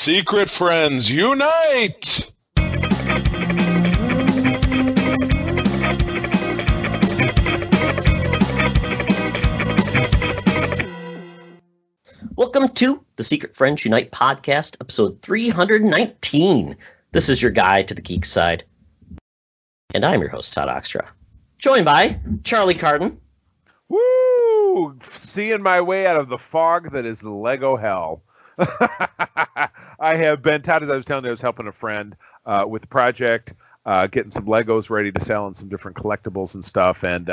Secret friends, unite! Welcome to the Secret Friends Unite podcast, episode 319. This is your guide to the geek side. And I'm your host, Todd Oxtra. Joined by Charlie Carden. Woo! Seeing my way out of the fog that is the Lego hell. I have been, Todd, as I was telling you, I was helping a friend with the project, getting some Legos ready to sell and some different collectibles and stuff. And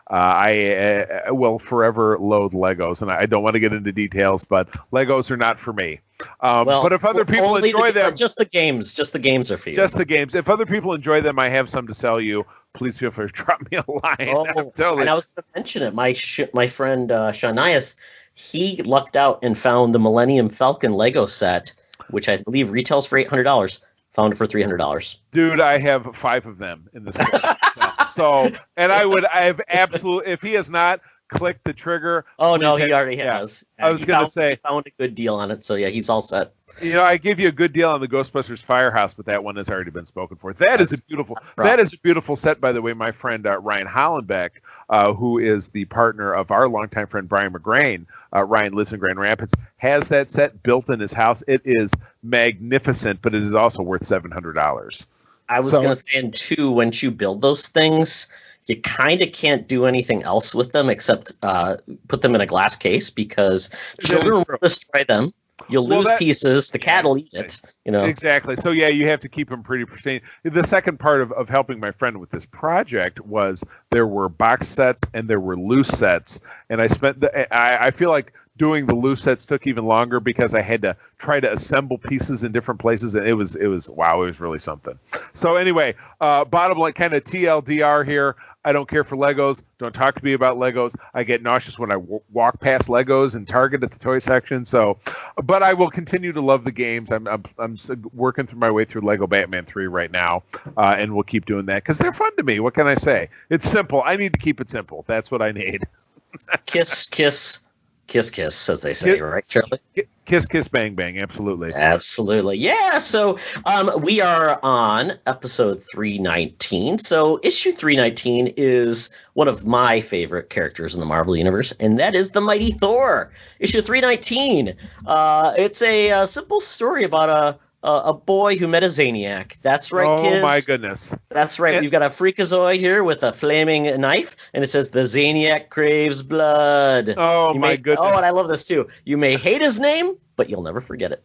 I will forever loathe Legos. And I don't want to get into details, but Legos are not for me. But if other people enjoy them... Just the games are for you. Just the games. If other people enjoy them, I have some to sell you. Please feel free to drop me a line. Oh, and I was going to mention it. My friend Shanias, he lucked out and found the Millennium Falcon Lego set, which I believe retails for $800. Found it for $300. Dude, I have 5 of them in this book. And I have absolutely, if he has not clicked the trigger. Oh, no, he already has. I was going to say. He found a good deal on it, so yeah, he's all set. You know, I gave you a good deal on the Ghostbusters Firehouse, but that one has already been spoken for. That is a beautiful set, by the way. My friend Ryan Hollenbeck, who is the partner of our longtime friend Brian McGrain, Ryan lives in Grand Rapids, has that set built in his house. It is magnificent, but it is also worth $700. I was going to say, and two, once you build those things, you kind of can't do anything else with them except put them in a glass case because children will destroy them. You'll lose pieces. The cat will eat it. You know exactly. So yeah, you have to keep them pretty pristine. The second part of helping my friend with this project was there were box sets and there were loose sets, and I feel like doing the loose sets took even longer because I had to try to assemble pieces in different places, and it was wow, it was really something. So anyway, bottom line, kind of TLDR here. I don't care for Legos. Don't talk to me about Legos. I get nauseous when I walk past Legos and Target at the toy section. So, but I will continue to love the games. I'm working through my way through Lego Batman 3 right now, and we'll keep doing that because they're fun to me. What can I say? It's simple. I need to keep it simple. That's what I need. Kiss, kiss. Kiss, kiss, as they say, right, Charlie? Kiss, kiss, bang, bang. Absolutely. Absolutely. Yeah, so we are on episode 319. So issue 319 is one of my favorite characters in the Marvel Universe, and that is the Mighty Thor. Issue 319. It's a simple story about a boy who met a Zaniac. That's right, kids. Oh, my goodness. That's right. We've got a freakazoid here with a flaming knife, and it says, the Zaniac craves blood. Oh, my goodness. Oh, and I love this, too. You may hate his name, but you'll never forget it.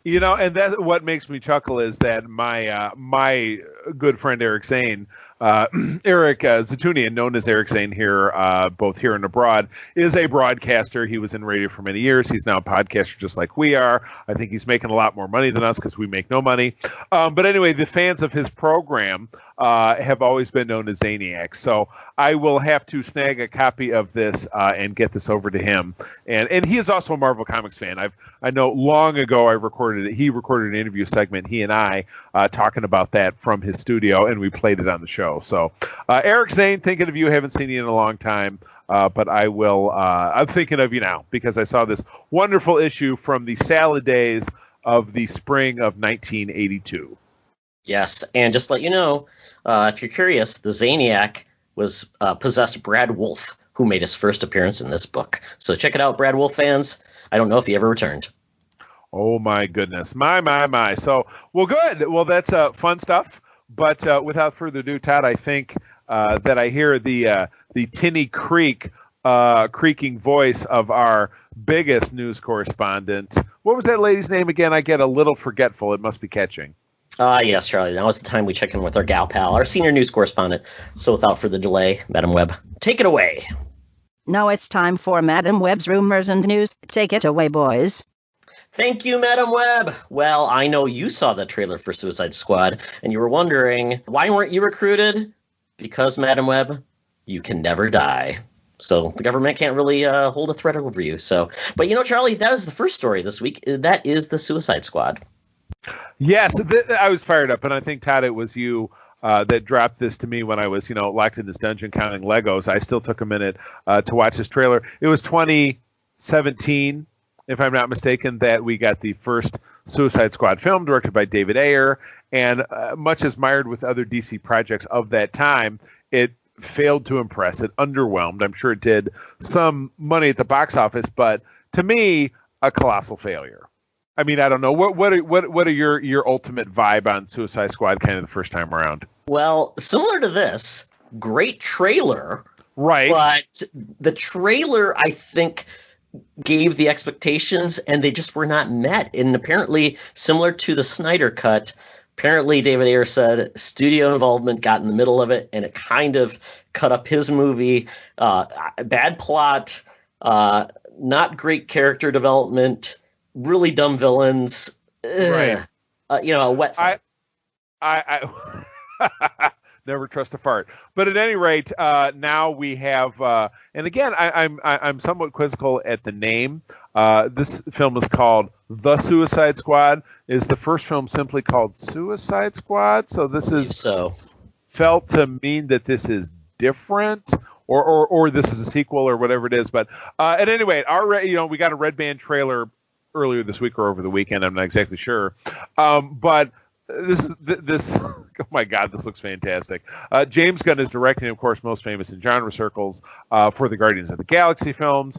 You know, and that's what makes me chuckle is that my good friend Eric Zane, Eric Zatunian, known as Eric Zane here, both here and abroad, is a broadcaster. He was in radio for many years. He's now a podcaster just like we are. I think he's making a lot more money than us because we make no money. But anyway, the fans of his program have always been known as Zaniacs. So I will have to snag a copy of this and get this over to him. And he is also a Marvel Comics fan. I know long ago he recorded an interview segment, he and I, talking about that from his studio, and we played it on the show. So Eric Zane, thinking of you. Haven't seen you in a long time. But I will. I'm thinking of you now because I saw this wonderful issue from the salad days of the spring of 1982. Yes, and just to let you know, if you're curious, the Zaniac was possessed Brad Wolfe, who made his first appearance in this book. So check it out, Brad Wolfe fans. I don't know if he ever returned. Oh, my goodness. My. So, well, good. Well, that's fun stuff. But without further ado, Todd, I think that I hear the tinny creaking voice of our biggest news correspondent. What was that lady's name again? I get a little forgetful. It must be catching. Yes, Charlie. Now is the time we check in with our gal pal, our senior news correspondent. So without further delay, Madam Webb, take it away. Now it's time for Madam Webb's rumors and news. Take it away, boys. Thank you, Madam Webb. Well, I know you saw the trailer for Suicide Squad, and you were wondering, why weren't you recruited? Because, Madam Webb, you can never die. So the government can't really hold a threat over you. So, but you know, Charlie, that is the first story this week. That is the Suicide Squad. Yes, I was fired up, and I think, Todd, it was you that dropped this to me when I was, locked in this dungeon counting Legos. I still took a minute to watch this trailer. It was 2017, if I'm not mistaken, that we got the first Suicide Squad film directed by David Ayer. And much as mired with other DC projects of that time, it failed to impress. It underwhelmed. I'm sure it did some money at the box office, but to me, a colossal failure. I mean, I don't know. What are your ultimate vibe on Suicide Squad kind of the first time around? Well, similar to this, great trailer. Right. But the trailer, I think, gave the expectations and they just were not met. And apparently, similar to the Snyder Cut, apparently David Ayer said studio involvement got in the middle of it and it kind of cut up his movie. Bad plot, not great character development, really dumb villains. Right. A wet fight. I never trust a fart. But at any rate, now we have, and again, I'm somewhat quizzical at the name. This film is called The Suicide Squad. Is the first film simply called Suicide Squad? So this is felt to mean that this is different, or this is a sequel, or whatever it is. But at any rate, we got a Red Band trailer earlier this week or over the weekend. I'm not exactly sure, but. This oh my God, this looks fantastic. James Gunn is directing, of course, most famous in genre circles for the Guardians of the Galaxy films,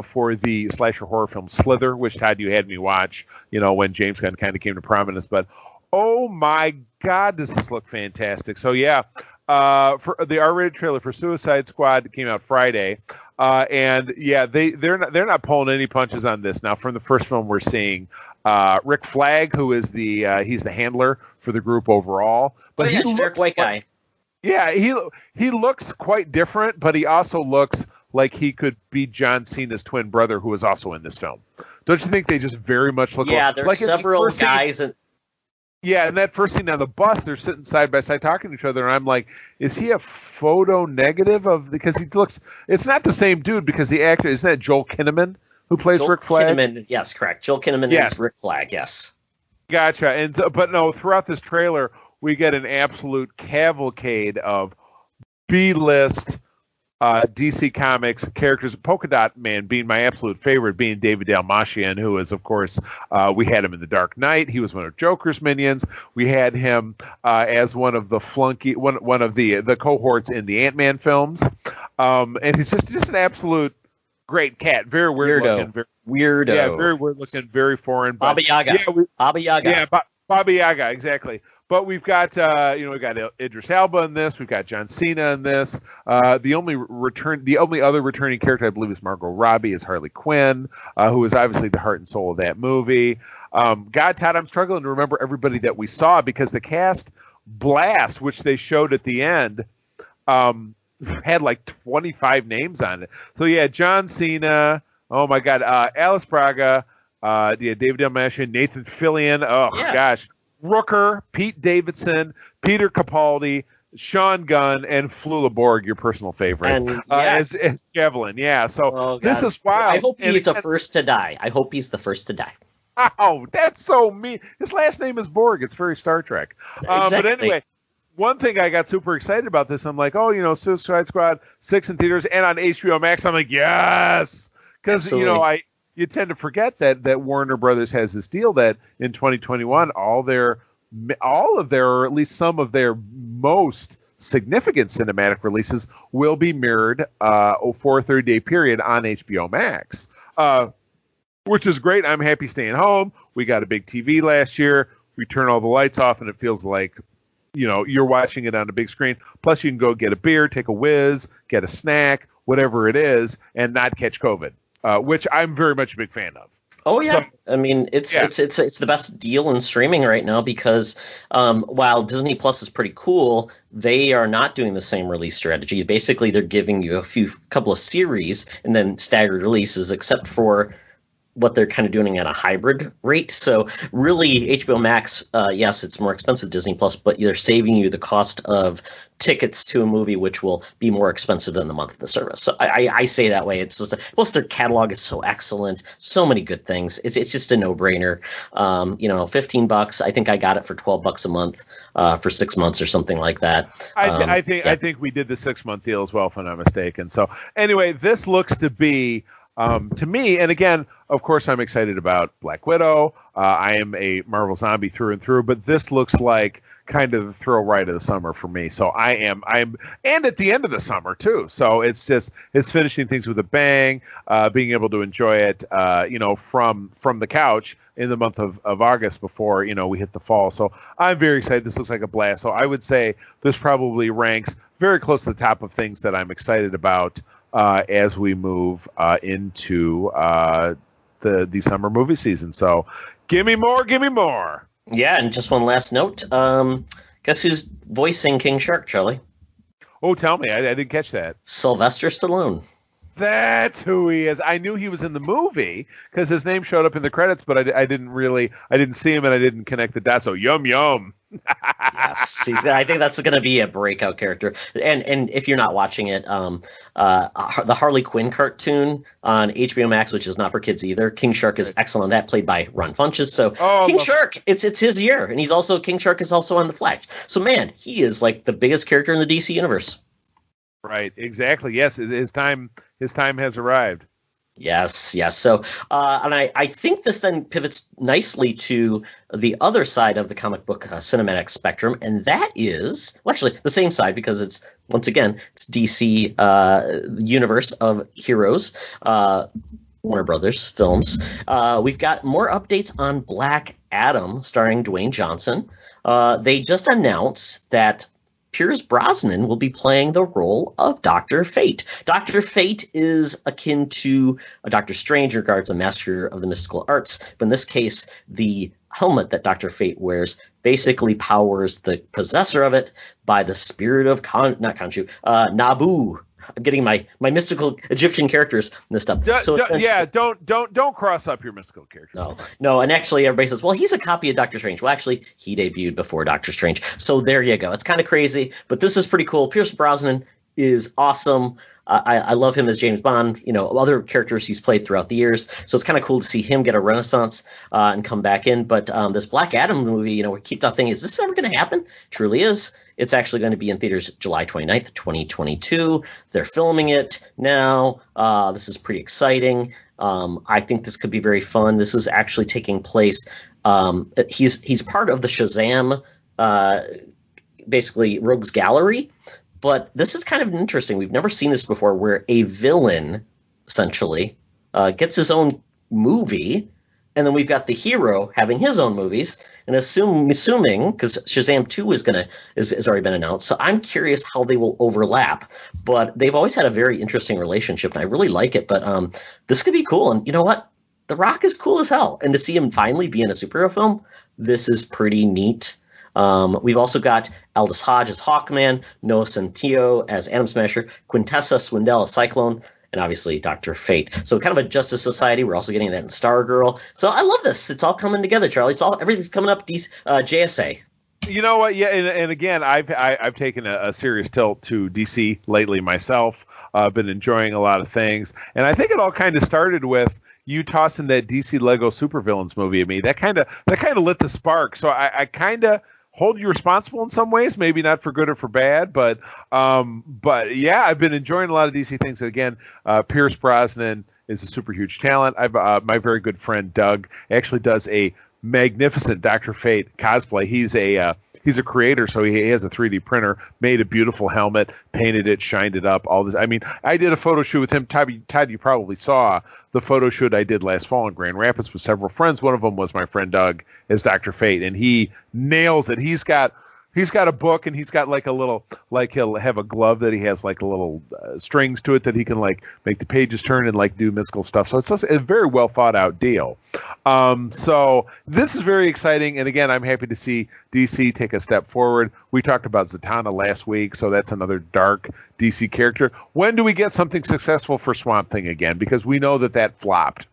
for the slasher horror film Slither, which, Todd, you had me watch, when James Gunn kind of came to prominence. But oh my God, does this look fantastic. So yeah, for the R-rated trailer for Suicide Squad came out Friday. And yeah, they're not pulling any punches on this. Now, from the first film, we're seeing Rick Flag, who is he's the handler for the group overall. But he looks white guy. Yeah, he looks quite different, but he also looks like he could be John Cena's twin brother, who is also in this film. Don't you think they just very much look? Yeah, there's like several guys. Yeah, and that first scene on the bus, they're sitting side by side talking to each other, and I'm like, is he a photo negative because he looks? It's not the same dude because the actor isn't that Joel Kinnaman who plays Rick Flag? Kinnaman, yes, correct. Joel Kinnaman is Rick Flag, yes. Gotcha. And but no, throughout this trailer, we get an absolute cavalcade of B-list DC Comics characters. Polka Dot Man being my absolute favorite, being David Dalmatian, who is, of course, we had him in The Dark Knight. He was one of Joker's minions. We had him as one of the one of the cohorts in the Ant-Man films. And he's just an absolute great cat. Very weird looking. Weirdo. Yeah, very weird looking, very foreign. Baba Yaga. Yeah, Baba Yaga. Yeah, Baba Yaga, exactly. But we've got, we got Idris Elba in this. We've got John Cena in this. The only other returning character, I believe, is Margot Robbie as Harley Quinn, who is obviously the heart and soul of that movie. God, Todd, I'm struggling to remember everybody that we saw because the cast blast, which they showed at the end, had like 25 names on it. So yeah, John Cena. Oh my God, Alice Braga, David Dalmatian, Nathan Fillion. Oh gosh. Rooker, Pete Davidson, Peter Capaldi, Sean Gunn, and Flula Borg, your personal favorite, and, as Javelin. Yeah, so this is wild. I hope he's the first to die. I hope he's the first to die. Oh, that's so mean. His last name is Borg. It's very Star Trek. Exactly. But anyway, one thing I got super excited about this, I'm like, Suicide Squad 6 in theaters and on HBO Max. I'm like, yes, because you tend to forget that Warner Brothers has this deal that in 2021, all of their, or at least some of their most significant cinematic releases will be mirrored for a 30-day period on HBO Max, which is great. I'm happy staying home. We got a big TV last year. We turn all the lights off, and it feels like, you're watching it on a big screen. Plus, you can go get a beer, take a whiz, get a snack, whatever it is, and not catch COVID. Which I'm very much a big fan of. Oh yeah, so, I mean it's the best deal in streaming right now because while Disney Plus is pretty cool, they are not doing the same release strategy. Basically, they're giving you a couple of series and then staggered releases, except for what they're kind of doing at a hybrid rate. So really, HBO Max, yes, it's more expensive than Disney Plus, but they're saving you the cost of tickets to a movie, which will be more expensive than the month of the service. So I say that way. It's just plus their catalog is so excellent, so many good things. It's just a no-brainer. $15. I think I got it for $12 a month for 6 months or something like that. I think we did the 6-month deal as well, if I'm not mistaken. So anyway, this looks to be to me. And again, of course, I'm excited about Black Widow. I am a Marvel zombie through and through, but this looks like kind of the thrill ride of the summer for me. So I'm, and at the end of the summer too. So it's finishing things with a bang, being able to enjoy it, from the couch in the month of August before, we hit the fall. So I'm very excited. This looks like a blast. So I would say this probably ranks very close to the top of things that I'm excited about as we move into the summer movie season. So give me more, give me more. Yeah, and just one last note. Guess who's voicing King Shark, Charlie? Oh, tell me. I didn't catch that. Sylvester Stallone. That's who he is. I knew he was in the movie because his name showed up in the credits, but I didn't see him and I didn't connect the dots. So yum yum. Yes, I think that's going to be a breakout character. And if you're not watching it, the Harley Quinn cartoon on HBO Max, which is not for kids either, King Shark is excellent. That played by Ron Funches. So King Shark, it's his year, and King Shark is also on The Flash. So man, he is like the biggest character in the DC universe. Right, exactly. Yes, his time has arrived. Yes. So, and I think this then pivots nicely to the other side of the comic book cinematic spectrum, and that is, well, actually, the same side because it's DC universe of heroes, Warner Brothers films. We've got more updates on Black Adam starring Dwayne Johnson. They just announced that Pierce Brosnan will be playing the role of Dr. Fate. Dr. Fate is akin to a Doctor Strange in regards to master of the mystical arts, but in this case, the helmet that Dr. Fate wears basically powers the possessor of it by the spirit of Nabu. I'm getting my mystical Egyptian characters messed up. Don't cross up your mystical characters. No, and actually everybody says, well, he's a copy of Doctor Strange. Well, actually, he debuted before Doctor Strange. So there you go. It's kind of crazy, but this is pretty cool. Pierce Brosnan is awesome. I love him as James Bond, other characters he's played throughout the years. So it's kind of cool to see him get a renaissance and come back in. But this Black Adam movie, we keep that thing, is this ever going to happen? Truly is. It's actually going to be in theaters July 29th, 2022. They're filming it now. This is pretty exciting. I think this could be very fun. This is actually taking place. He's part of the Shazam, basically Rogues Gallery. But this is kind of interesting. We've never seen this before where a villain, essentially, gets his own movie, and then we've got the hero having his own movies. And assuming, because Shazam 2 is already been announced, so I'm curious how they will overlap. But they've always had a very interesting relationship, and I really like it. But this could be cool. And you know what? The Rock is cool as hell. And to see him finally be in a superhero film, this is pretty neat. We've also got Aldous Hodge as Hawkman, Noah Centineo as Atom Smasher, Quintessa Swindell as Cyclone, and obviously Dr. Fate. So kind of a Justice Society. We're also getting that in Stargirl. So I love this. It's all coming together, Charlie. Everything's coming up. JSA. You know what? Yeah, and again, I've taken a serious tilt to DC lately myself. I've been enjoying a lot of things, and I think it all kind of started with you tossing that DC Lego supervillains movie at me. That kind of lit the spark. So I kind of hold you responsible in some ways, maybe not for good or for bad, but yeah, I've been enjoying a lot of DC things. And again, Pierce Brosnan is a super huge talent. My very good friend Doug actually does a magnificent Dr. Fate cosplay. He's a creator, so he has a 3D printer, made a beautiful helmet, painted it, shined it up, all this. I mean, I did a photo shoot with him. Todd, you probably saw the photo shoot I did last fall in Grand Rapids with several friends. One of them was my friend Doug as Dr. Fate, and he nails it. He's got a book, and he's got like a little, like he'll have a glove that he has like a little strings to it that he can like make the pages turn and like do mystical stuff. So it's just a very well thought out deal. So this is very exciting. And again, I'm happy to see DC take a step forward. We talked about Zatanna last week, so that's another dark DC character. When do we get something successful for Swamp Thing again? Because we know that flopped.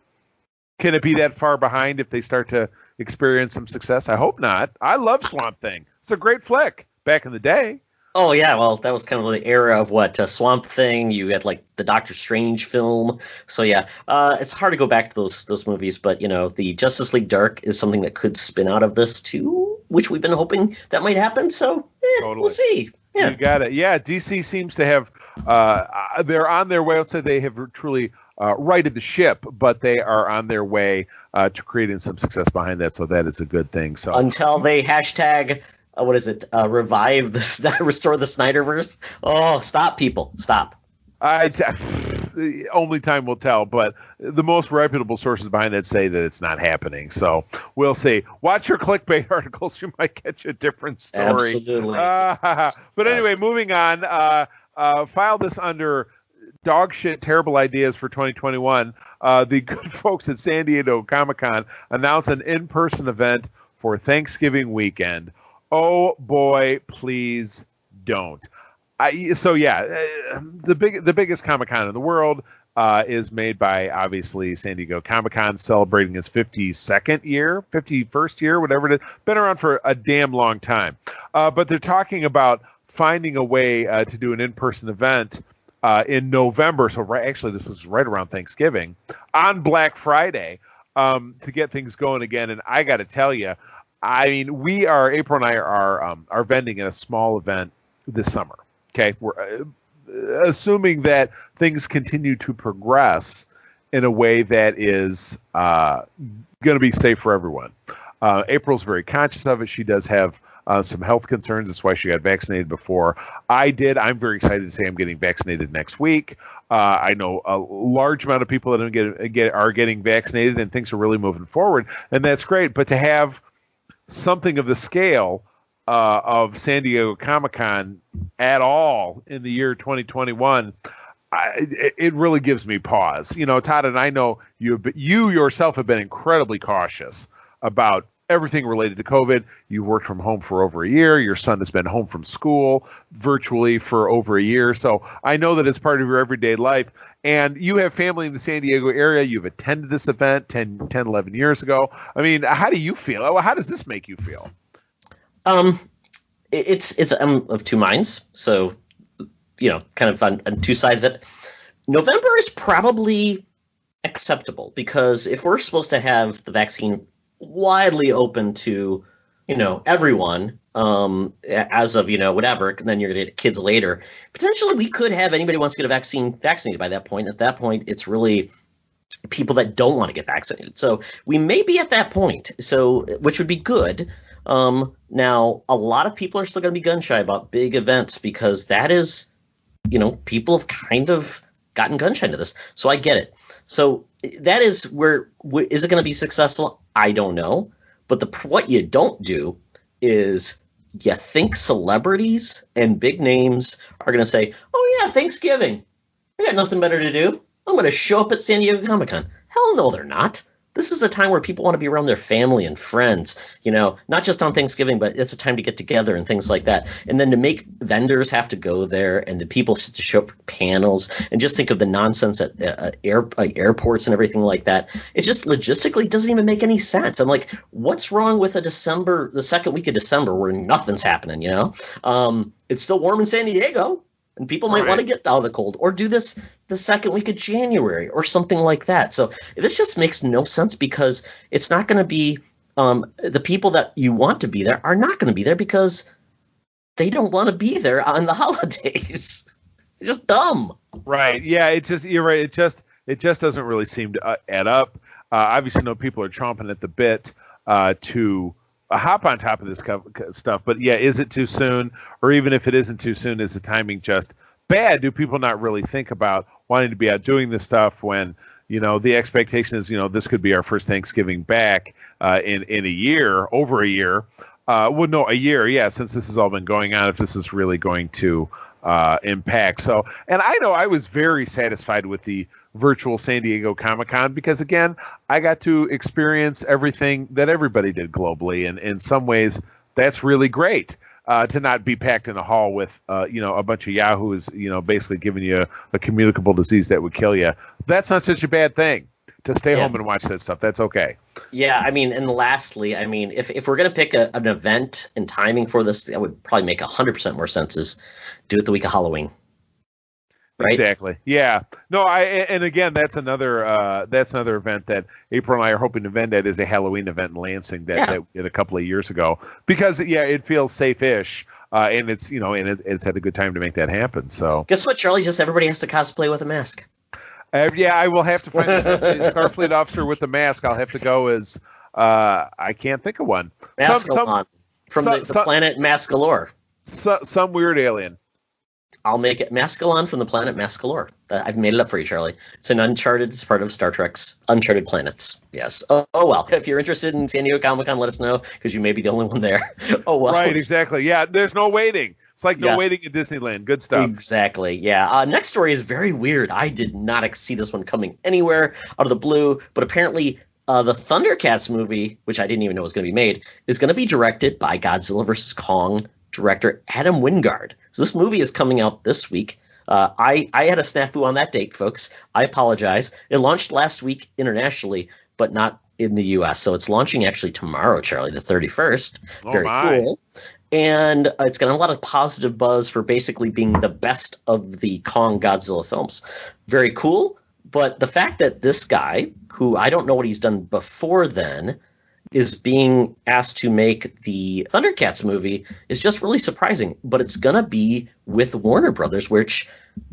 Can it be that far behind if they start to experience some success? I hope not. I love Swamp Thing. It's a great flick back in the day. Oh, yeah. Well, that was kind of the era of Swamp Thing. You had like the Doctor Strange film. So, yeah, it's hard to go back to those movies. But, the Justice League Dark is something that could spin out of this, too, which we've been hoping that might happen. So, totally. We'll see. Yeah. You got it. Yeah, DC seems to have they're on their way. I would say they have truly righted the ship, but they are on their way to creating some success behind that. So that is a good thing. So until they hashtag revive the restore the Snyderverse. Oh, stop, people, stop. Only time will tell, but the most reputable sources behind that say that it's not happening. So we'll see. Watch your clickbait articles; you might catch a different story. Absolutely. But anyway, moving on. File this under dog shit terrible ideas for 2021. The good folks at San Diego Comic-Con announced an in-person event for Thanksgiving weekend. Oh boy, please don't. The biggest Comic-Con in the world is made by, obviously, San Diego Comic-Con, celebrating its 51st year, whatever it is. Been around for a damn long time. But they're talking about finding a way to do an in-person event in November. So actually, this is right around Thanksgiving, on Black Friday, to get things going again. And I got to tell you, I mean, April and I are vending in a small event this summer. Okay, we're assuming that things continue to progress in a way that is going to be safe for everyone. April's very conscious of it. She does have some health concerns. That's why she got vaccinated before I did. I'm very excited to say I'm getting vaccinated next week. I know a large amount of people that are getting vaccinated, and things are really moving forward, and that's great. But to have something of the scale of San Diego Comic-Con at all in the year 2021, it really gives me pause. You know, Todd, and I know you yourself have been incredibly cautious about everything related to COVID. You've worked from home for over a year. Your son has been home from school virtually for over a year. So I know that it's part of your everyday life. And you have family in the San Diego area. You've attended this event 10, 11 years ago. I mean, how do you feel? How does this make you feel? It's I'm of two minds. So, you know, kind of on two sides of it. November is probably acceptable, because if we're supposed to have the vaccine widely open to, you know, everyone, as of, you know, whatever, and then you're going to get kids later, potentially we could have anybody who wants to get a vaccine vaccinated by that point. At that point, it's really people that don't want to get vaccinated. So we may be at that point, so which would be good. Now, a lot of people are still going to be gun shy about big events, because that is, you know, people have kind of gotten gun shy to this. So I get it. So that is where is it going to be successful? I don't know. But what you don't do is you think celebrities and big names are going to say, oh, yeah, Thanksgiving. I got nothing better to do. I'm going to show up at San Diego Comic-Con. Hell no, they're not. This is a time where people want to be around their family and friends, you know, not just on Thanksgiving, but it's a time to get together and things like that. And then to make vendors have to go there, and the people to show up for panels, and just think of the nonsense at airports and everything like that. It just logistically doesn't even make any sense. I'm like, what's wrong with the second week of December where nothing's happening, you know? It's still warm in San Diego. And people might want to get out of the cold, or do this the second week of January or something like that. So this just makes no sense, because it's not going to be the people that you want to be there are not going to be there, because they don't want to be there on the holidays. It's just dumb. Right. Yeah. You're right. It just doesn't really seem to add up. Obviously, no, people are chomping at the bit to hop on top of this stuff, but yeah, is it too soon? Or even if it isn't too soon, is the timing just bad? Do people not really think about wanting to be out doing this stuff when, you know, the expectation is, you know, this could be our first Thanksgiving back in a year, over a year. Well, no, a year, yeah, since this has all been going on, if this is really going to impact. So, and I know I was very satisfied with the virtual San Diego Comic-Con, because again, I got to experience everything that everybody did globally, and in some ways that's really great, to not be packed in a hall with you know, a bunch of yahoos, you know, basically giving you a communicable disease that would kill you. That's not such a bad thing, to stay home and watch that stuff. That's okay. Yeah, I mean, and lastly, I mean, if we're going to pick an event and timing for this, that would probably make 100% more sense, is do it the week of Halloween. Right? Exactly. Yeah. No, and again, that's another event that April and I are hoping to vend at, is a Halloween event in Lansing that we did a couple of years ago, because yeah, it feels safe-ish, and it's, you know, and it's had a good time to make that happen. So guess what, Charlie? Just everybody has to cosplay with a mask. Yeah, I will have to find a Starfleet officer with the mask. I'll have to go as I can't think of one. Mascalon from the planet Mascalor. Some weird alien. I'll make it Mascalon from the planet Mascalor. I've made it up for you, Charlie. It's an Uncharted. It's part of Star Trek's Uncharted Planets. Yes. Oh well. If you're interested in San Diego Comic-Con, let us know because you may be the only one there. Oh well. Right. Exactly. Yeah. There's no waiting. It's like no waiting at Disneyland. Good stuff. Exactly. Yeah. Next story is very weird. I did not see this one coming anywhere out of the blue, but apparently the Thundercats movie, which I didn't even know was going to be made, is going to be directed by Godzilla vs. Kong director Adam Wingard. So this movie is coming out this week. I had a snafu on that date, folks. I apologize. It launched last week internationally, but not in the U.S. So it's launching actually tomorrow, Charlie, the 31st. Very cool. And it's got a lot of positive buzz for basically being the best of the Kong Godzilla films. Very cool. But the fact that this guy, who I don't know what he's done before then, is being asked to make the Thundercats movie is just really surprising. But it's going to be with Warner Brothers, which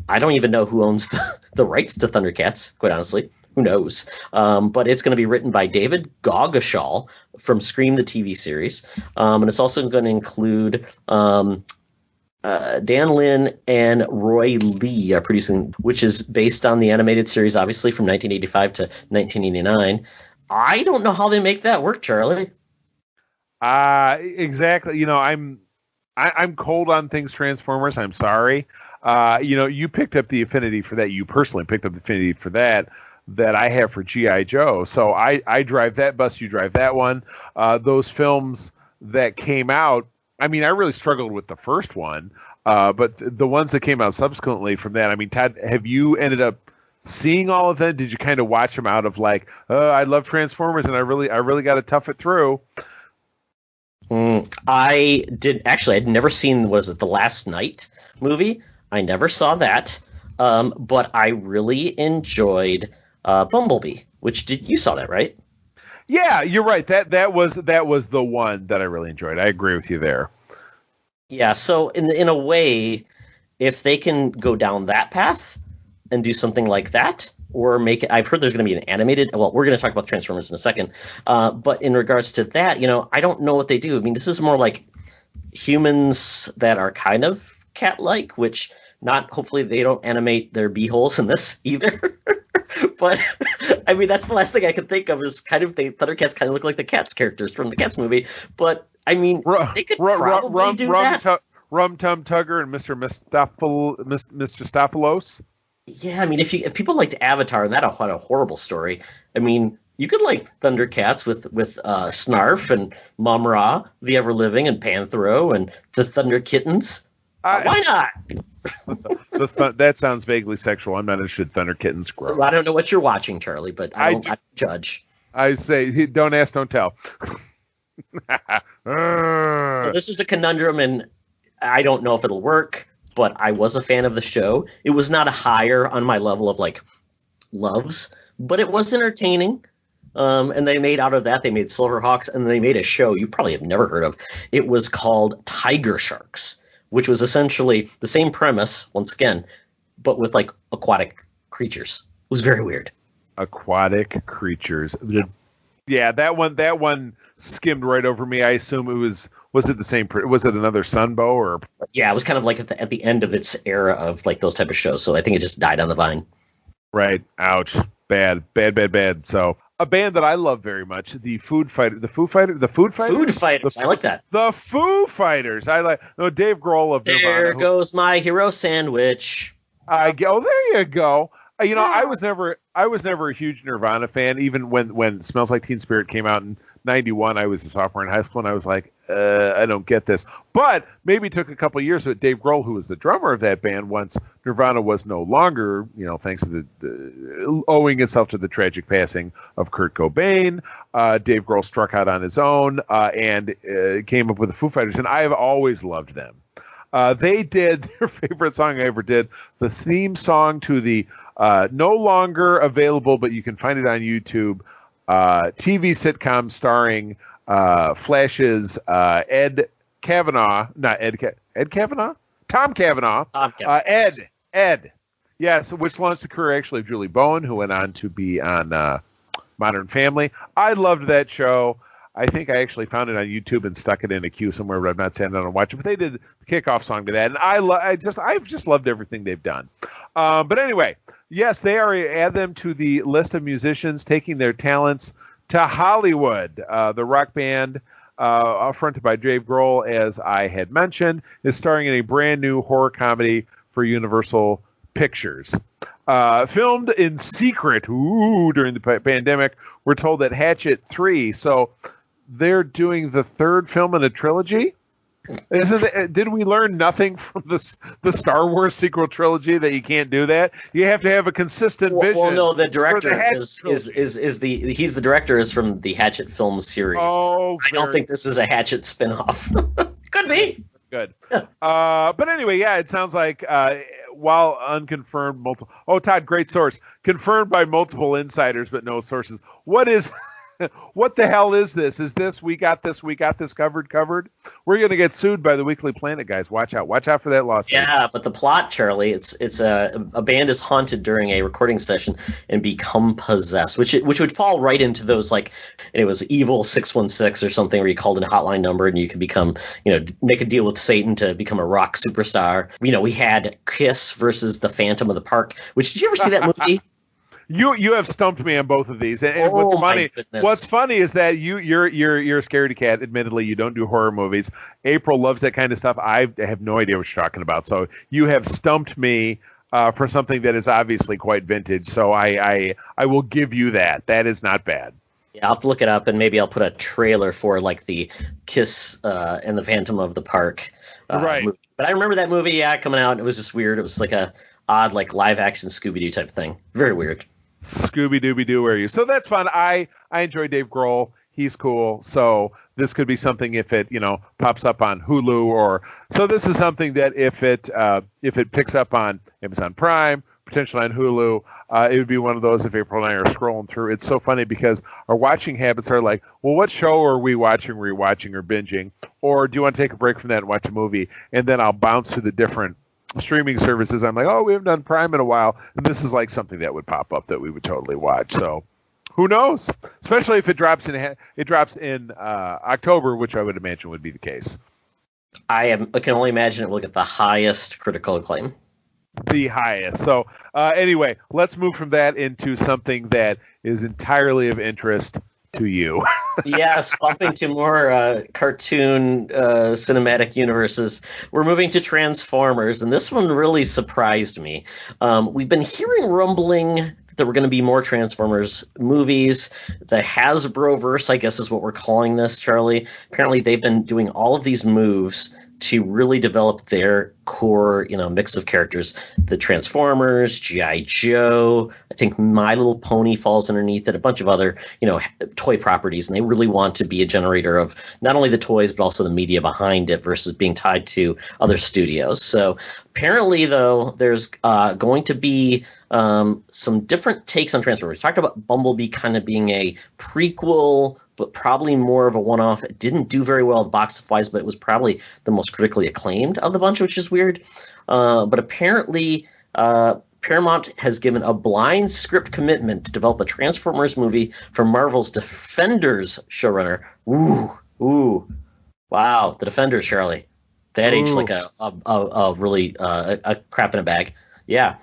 I don't even know who owns the rights to Thundercats, quite honestly. Who knows? But it's going to be written by David Gogashall from Scream, the TV series. And it's also going to include Dan Lin and Roy Lee are producing, which is based on the animated series, obviously, from 1985 to 1989. I don't know how they make that work, Charlie. Exactly. You know, I'm cold on things Transformers. I'm sorry. You picked up the affinity for that. You personally picked up the affinity for that I have for G.I. Joe. So I drive that bus. You drive that one. Those films that came out, I mean, I really struggled with the first one. But the ones that came out subsequently from that, I mean, Todd, have you ended up seeing all of them? Did you kind of watch them out of like, I love Transformers and I really got to tough it through? I did actually. I'd never seen, was it the Last Night movie? I never saw that, but I really enjoyed Bumblebee. You saw that, right? Yeah, you're right. That was the one that I really enjoyed. I agree with you there. Yeah. So in a way, if they can go down that path and do something like that, or make it, I've heard there's going to be an animated, well, we're going to talk about Transformers in a second, but in regards to that, I don't know what they do. I mean, this is more like humans that are kind of cat-like, which hopefully they don't animate their beeholes in this either. But I mean, that's the last thing I can think of is kind of Thundercats kind of look like the Cats characters from the Cats movie. But I mean, they could probably do that. Rum Tum Tugger and Mr. Mistophelos. Yeah, I mean, if people liked Avatar and that had a horrible story, I mean, you could like Thundercats with Snarf and Mum-Ra, the Ever Living, and Panthro and the Thunder Kittens. Why not? That sounds vaguely sexual. I'm not interested in Thunder Kittens. Gross. I don't know what you're watching, Charlie, but I don't judge. I say, don't ask, don't tell. So this is a conundrum, and I don't know if it'll work, but I was a fan of the show. It was not a higher on my level of like loves, but it was entertaining. And they made Silverhawks, and they made a show you probably have never heard of. It was called Tiger Sharks, which was essentially the same premise, once again, but with like aquatic creatures. It was very weird. Aquatic creatures. Yeah, that one skimmed right over me. I assume it was it the same? Was it another Sunbow or? Yeah, it was kind of like at the end of its era of like those type of shows. So I think it just died on the vine. Right. Ouch. Bad. So a band that I love very much, the Foo Fighters. Food Fighters. I like that. The Foo Fighters. Dave Grohl of Nirvana. There goes my hero sandwich. There you go. I was never a huge Nirvana fan. Even when Smells Like Teen Spirit came out in '91, I was a sophomore in high school, and I was like, I don't get this. But maybe it took a couple of years. But Dave Grohl, who was the drummer of that band, once Nirvana was no longer, thanks to the owing itself to the tragic passing of Kurt Cobain, Dave Grohl struck out on his own and came up with the Foo Fighters, and I have always loved them. They did their favorite song I ever did, the theme song to the no longer available, but you can find it on YouTube, TV sitcom starring Flash's Ed Kavanaugh, not Ed Kavanaugh? Tom Kavanaugh. Ed. Yes, which launched the career actually of Julie Bowen, who went on to be on Modern Family. I loved that show. I think I actually found it on YouTube and stuck it in a queue somewhere, but I've not sat down and watched it. But they did the kickoff song to that, and I've just loved everything they've done. But anyway, yes, they add them to the list of musicians taking their talents to Hollywood. The rock band, fronted by Dave Grohl, as I had mentioned, is starring in a brand new horror comedy for Universal Pictures. Filmed in secret during the pandemic. We're told that Hatchet 3, so they're doing the third film in a trilogy. Did we learn nothing from the Star Wars sequel trilogy that you can't do that? You have to have a consistent vision. Well, no, the director is the director is from the Hatchet film series. Oh, I don't think this is a Hatchet spinoff. Could be. Good. But anyway, yeah, it sounds like while unconfirmed, Todd, great source. Confirmed by multiple insiders, but no sources. What the hell is this? Is this we got this covered? We're going to get sued by the Weekly Planet, guys. Watch out for that lawsuit. Yeah, but the plot, Charlie, it's a band is haunted during a recording session and become possessed, which would fall right into those, like, and it was Evil 616 or something, where you called in a hotline number and you could become, make a deal with Satan to become a rock superstar. We had Kiss versus the Phantom of the Park. Did you ever see that movie? You have stumped me on both of these, and what's funny is that you're a scaredy cat. Admittedly, you don't do horror movies. April loves that kind of stuff. I have no idea what you're talking about. So you have stumped me for something that is obviously quite vintage. So I will give you that. That is not bad. Yeah, I'll have to look it up, and maybe I'll put a trailer for like the Kiss and the Phantom of the Park right. movie. But I remember that movie coming out. And it was just weird. It was like a odd, like, live action Scooby-Doo type thing. Very weird. Scooby-Dooby-Doo, where are you? So that's fun. I enjoy Dave Grohl. He's cool. So this could be something if it, pops up on Hulu so this is something that if it picks up on Amazon Prime, potentially on Hulu, it would be one of those if April and I are scrolling through. It's so funny because our watching habits are like, well, what show are we watching, rewatching, or binging? Or do you want to take a break from that and watch a movie? And then I'll bounce to the different streaming services. I'm like, we haven't done Prime in a while, and this is like something that would pop up that we would totally watch. So who knows? Especially if it drops in October, which I would imagine would be the case. I can only imagine it will get the highest critical acclaim. The highest. So anyway, let's move from that into something that is entirely of interest to you. Yes, bumping to more cartoon cinematic universes. We're moving to Transformers, and this one really surprised me. We've been hearing rumbling that there were going to be more Transformers movies. The Hasbroverse, I guess, is what we're calling this, Charlie. Apparently, they've been doing all of these moves to really develop their core, mix of characters. The Transformers, G.I. Joe, I think My Little Pony falls underneath it, a bunch of other, toy properties. And they really want to be a generator of not only the toys, but also the media behind it versus being tied to other studios. So apparently, though, there's going to be some different takes on Transformers. We talked about Bumblebee kind of being a prequel, but probably more of a one-off. It didn't do very well at box office, but it was probably the most critically acclaimed of the bunch, which is weird. But apparently, Paramount has given a blind script commitment to develop a Transformers movie for Marvel's Defenders showrunner. Ooh, wow, the Defenders, Charlie. That aged like a really a crap in a bag. Yeah.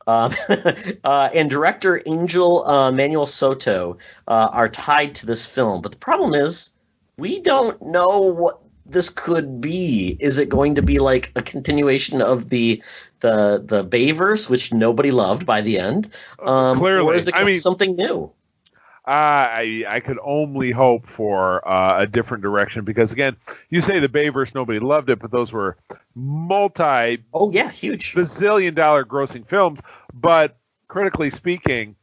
And director Angel Manuel Soto are tied to this film. But the problem is, we don't know what this could be. Is it going to be like a continuation of the Bayverse, which nobody loved by the end? Clearly. Or is it something new? I could only hope for a different direction because, again, you say the Bayverse, nobody loved it, but those were huge bazillion-dollar grossing films. But critically speaking,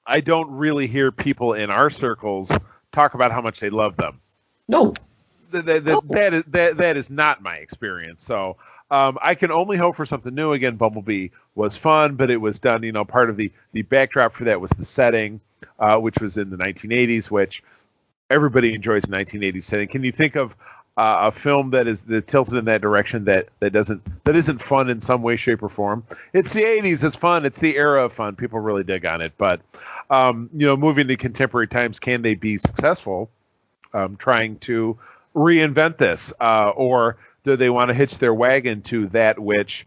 I don't really hear people in our circles talk about how much they love them. No. That is not my experience. So I can only hope for something new. Again, Bumblebee was fun, but it was done, part of the backdrop for that was the setting, which was in the 1980s, which everybody enjoys the 1980s setting. Can you think of a film that tilted in that direction that isn't fun in some way, shape, or form. It's the 80s. It's fun. It's the era of fun. People really dig on it. But moving to contemporary times, can they be successful? Trying to reinvent this, or do they want to hitch their wagon to that which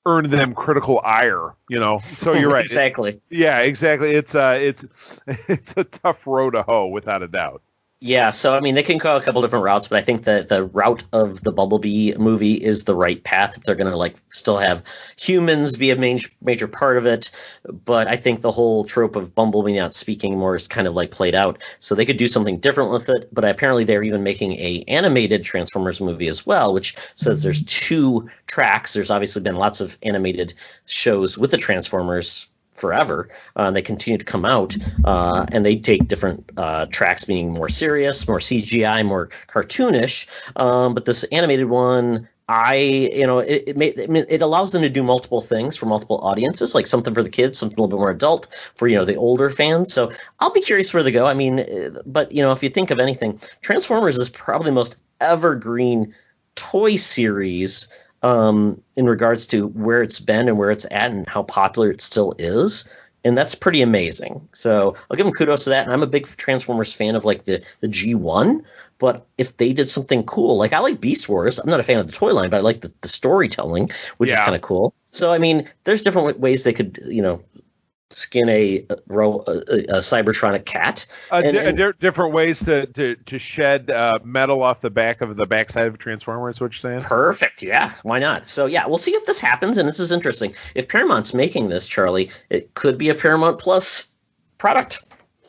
earned them critical ire? So you're right. Exactly. Exactly. It's a tough row to hoe, without a doubt. Yeah, so I mean, they can go a couple different routes, but I think that the route of the Bumblebee movie is the right path if they're going to still have humans be a major part of it. But I think the whole trope of Bumblebee not speaking more is kind of played out. So they could do something different with it. But apparently they're even making a animated Transformers movie as well, which says there's 2 tracks. There's obviously been lots of animated shows with the Transformers forever. They continue to come out, and they take different tracks, being more serious, more CGI, more cartoonish. But this animated one, it allows them to do multiple things for multiple audiences, like something for the kids, something a little bit more adult for the older fans. So I'll be curious where they go. I mean, but if you think of anything, Transformers is probably the most evergreen toy series in regards to where it's been and where it's at and how popular it still is. And that's pretty amazing. So I'll give them kudos to that. And I'm a big Transformers fan of the G1. But if they did something cool, I like Beast Wars. I'm not a fan of the toy line, but I like the storytelling, which is kind of cool. So, I mean, there's different ways they could, skin a Cybertronic cat. Different ways to shed metal off the backside of a Transformer, is what you're saying? Perfect. Yeah. Why not? So yeah, we'll see if this happens, and this is interesting. If Paramount's making this, Charlie, it could be a Paramount Plus product.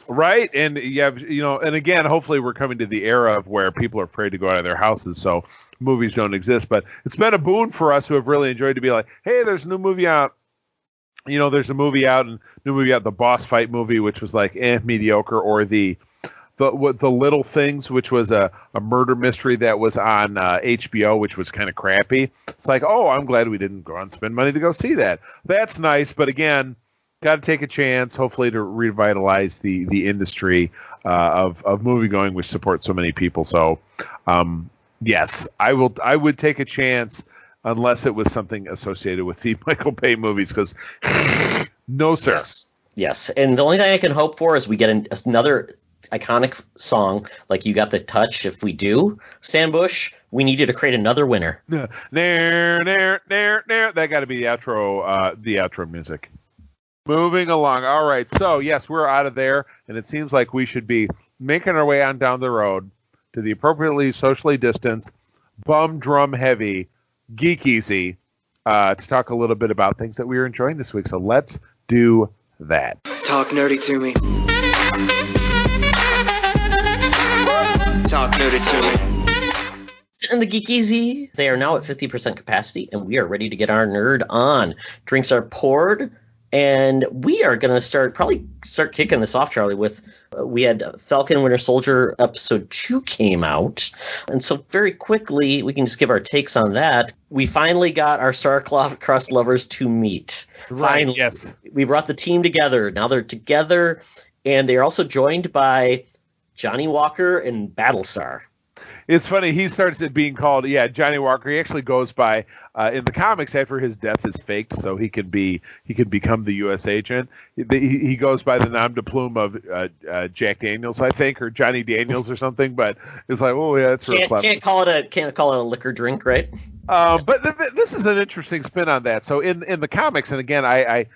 Right. And and again, hopefully we're coming to the era of where people are afraid to go out of their houses, so movies don't exist. But it's been a boon for us who have really enjoyed to be like, hey, there's a new movie out. There's a movie out, the boss fight movie, which was mediocre, or the Little Things, which was a murder mystery that was on HBO, which was kind of crappy. It's I'm glad we didn't go out and spend money to go see that. That's nice, but again, got to take a chance, hopefully, to revitalize the industry of movie going, which supports so many people. So, yes, I would take a chance. Unless it was something associated with the Michael Bay movies, because no, sir. Yes. And the only thing I can hope for is we get another iconic song like You Got the Touch. If we do, Stan Bush, we need you to create another winner. That got to be the outro music. Moving along. All right. So, yes, we're out of there, and it seems like we should be making our way on down the road to the appropriately socially distanced, bum drum heavy, Geek Easy, to talk a little bit about things that we are enjoying this week. So let's do that. Talk nerdy to me. Talk nerdy to me. In the Geek Easy, they are now at 50% capacity, and we are ready to get our nerd on. Drinks are poured, and we are going to start kicking this off, Charlie, with we had Falcon Winter Soldier episode 2 came out. And so very quickly, we can just give our takes on that. We finally got our star-crossed lovers to meet. Right, finally. yes. We brought the team together. Now they're together, and they're also joined by Johnny Walker and Battlestar. It's funny, he starts it being called, Johnny Walker. He actually goes by, in the comics, after his death is faked, so he can become the U.S. agent. He goes by the nom de plume of Jack Daniels, I think, or Johnny Daniels or something. But it's that's real clever. Can't call it a liquor drink, right? But this is an interesting spin on that. So in the comics, and again, I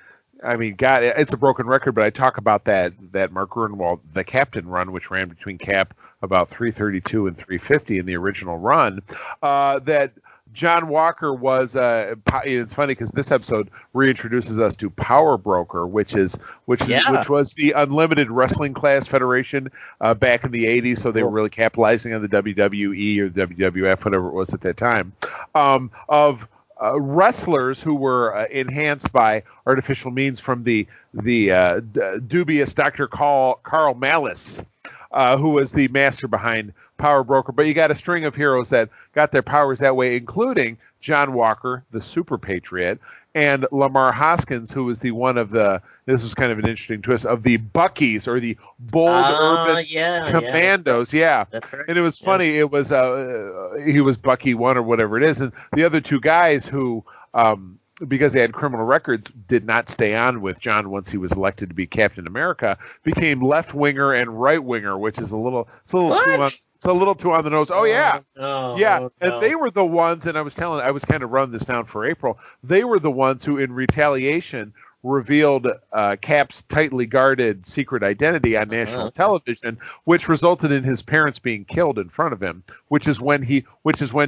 mean, God, it's a broken record, but I talk about that Mark Gruenwald, the Captain run, which ran between Cap about 332 and 350 in the original run, that John Walker was, it's funny because this episode reintroduces us to Power Broker, which was the Unlimited Wrestling Class Federation back in the 80s. So they were really capitalizing on the WWE or the WWF, whatever it was at that time, of wrestlers who were enhanced by artificial means from the dubious Dr. Carl Malice, who was the master behind Power Broker. But you got a string of heroes that got their powers that way, including John Walker, the Super Patriot, and Lamar Hoskins, who was the one of the, this was kind of an interesting twist, of the Buckies, or the Bold Urban Commandos. Yeah. That's right. And it was funny. It was, he was Bucky 1 or whatever it is. And the other two guys who, because they had criminal records, did not stay on with John once he was elected to be Captain America, became left winger and right winger, which is a little too on the nose. Oh yeah. And they were the ones, and I was kind of running this down for April. They were the ones who, in retaliation, revealed Cap's tightly guarded secret identity on national television, which resulted in his parents being killed in front of him, which is when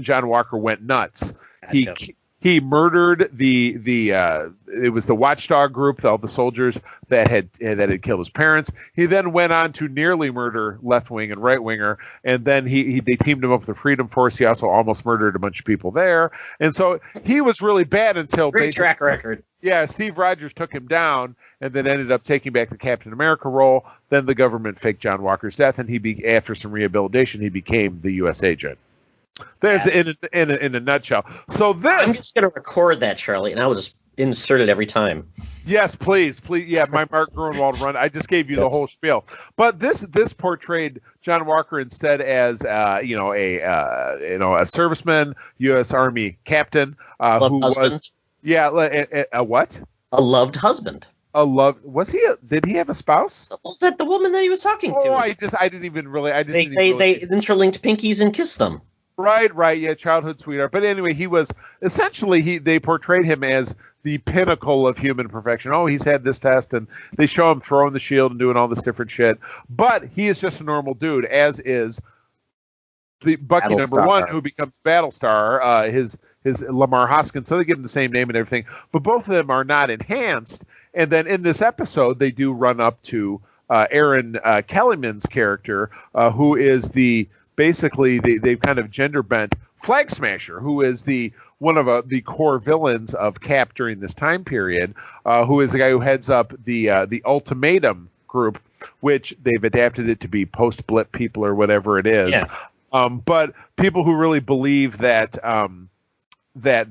John Walker went nuts. Gotcha. He murdered it was the Watchdog group, all the soldiers that had killed his parents. He then went on to nearly murder left wing and right winger, and then they teamed him up with the Freedom Force. He also almost murdered a bunch of people there, and so he was really bad until great track record. Yeah, Steve Rogers took him down, and then ended up taking back the Captain America role. Then the government faked John Walker's death, and after some rehabilitation, he became the U.S. agent. There's in a nutshell. So I'm just going to record that, Charlie, and I will just insert it every time. Yes, please. Yeah, my Mark Gruenwald run. I just gave you the whole spiel. But this portrayed John Walker instead as a serviceman, U.S. Army captain who husband. Was a what? A loved husband. Did he have a spouse? Was that the woman that he was talking to? I didn't even really. They interlinked pinkies and kissed them. Right, yeah, childhood sweetheart. But anyway, he was essentially they portrayed him as the pinnacle of human perfection. Oh, he's had this test, and they show him throwing the shield and doing all this different shit. But he is just a normal dude, as is the Bucky number 1, who becomes Battlestar. His Lamar Hoskins. So they give him the same name and everything, but both of them are not enhanced. And then in this episode, they do run up to Aaron Kellyman's character, who is they've kind of gender bent Flag Smasher, who is one of the core villains of Cap during this time period, who is the guy who heads up the Ultimatum group, which they've adapted it to be post-blip people or whatever it is. Yeah. But people who really believe that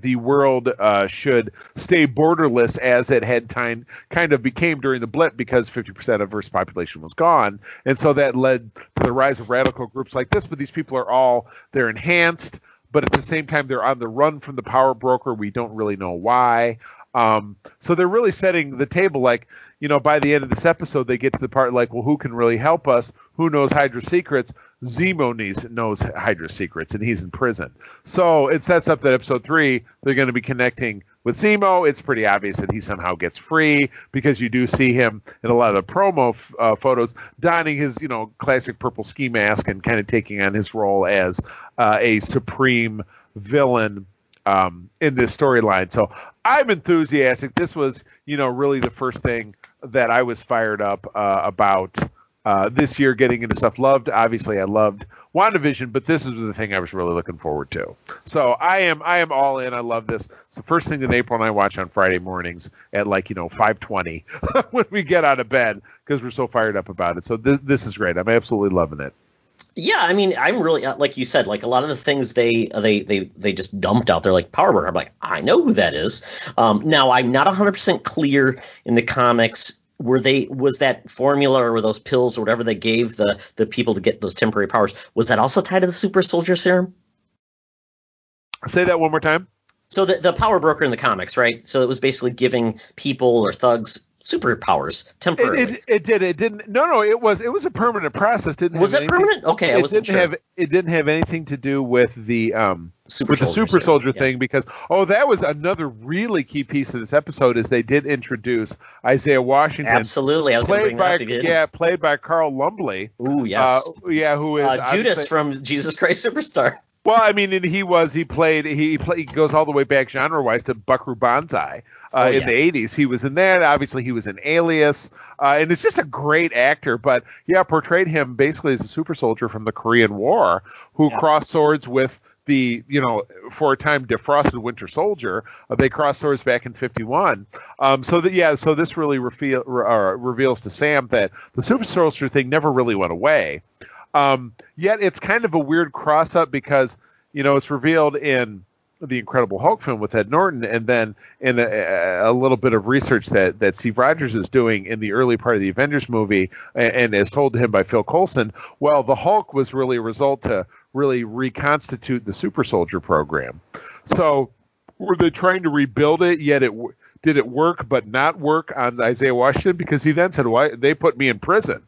the world should stay borderless, as it had kind of became during the blip, because 50% of Earth's population was gone. And so that led to the rise of radical groups like this. But these people they're enhanced, but at the same time, they're on the run from the power broker. We don't really know why. So they're really setting the table, like, by the end of this episode, they get to the part like, well, who can really help us? Who knows Hydra's secrets? Zemo knows Hydra's secrets, and he's in prison. So it sets up that episode 3, they're going to be connecting with Zemo. It's pretty obvious that he somehow gets free, because you do see him in a lot of the promo photos donning his, classic purple ski mask and kind of taking on his role as a supreme villain in this storyline. So I'm enthusiastic. This was, really the first thing that I was fired up about this year, getting into stuff. Obviously I loved WandaVision, but this is the thing I was really looking forward to. So I am all in. I love this. It's the first thing that April and I watch on Friday mornings at 5:20 when we get out of bed, because we're so fired up about it. So this is great. I'm absolutely loving it. Yeah, I mean, I'm really, like you said, like a lot of the things they just dumped out there, like Power Broker. I'm like, I know who that is. Now, I'm not 100% clear in the comics. Was that formula, or were those pills or whatever they gave the people to get those temporary powers, was that also tied to the super soldier serum? Say that one more time. So the Power Broker in the comics, right? So it was basically giving people or thugs superpowers temporarily. It didn't. No. It was a permanent process. Was it permanent? Okay, I wasn't sure. It didn't have anything to do with the super soldier thing, because that was another really key piece of this episode, is they did introduce Isaiah Washington. Absolutely, I was going to bring that up again. Yeah, played by Carl Lumbly. Ooh, yes. Who is Judas from Jesus Christ Superstar. Well, I mean, and he goes all the way back genre-wise to Buckaroo Banzai in the 80s. He was in that. Obviously, he was in Alias. And it's just a great actor. But, portrayed him basically as a super soldier from the Korean War who crossed swords with the, for a time defrosted Winter Soldier. They crossed swords back in 51. So this really reveals to Sam that the super soldier thing never really went away. Yet it's kind of a weird cross-up, because, it's revealed in the Incredible Hulk film with Ed Norton, and then in a little bit of research that Steve Rogers is doing in the early part of the Avengers movie, and as told to him by Phil Coulson, well, the Hulk was really a result to really reconstitute the super soldier program. So were they trying to rebuild it, yet did it work but not work on Isaiah Washington? Because he then said, why they put me in prison.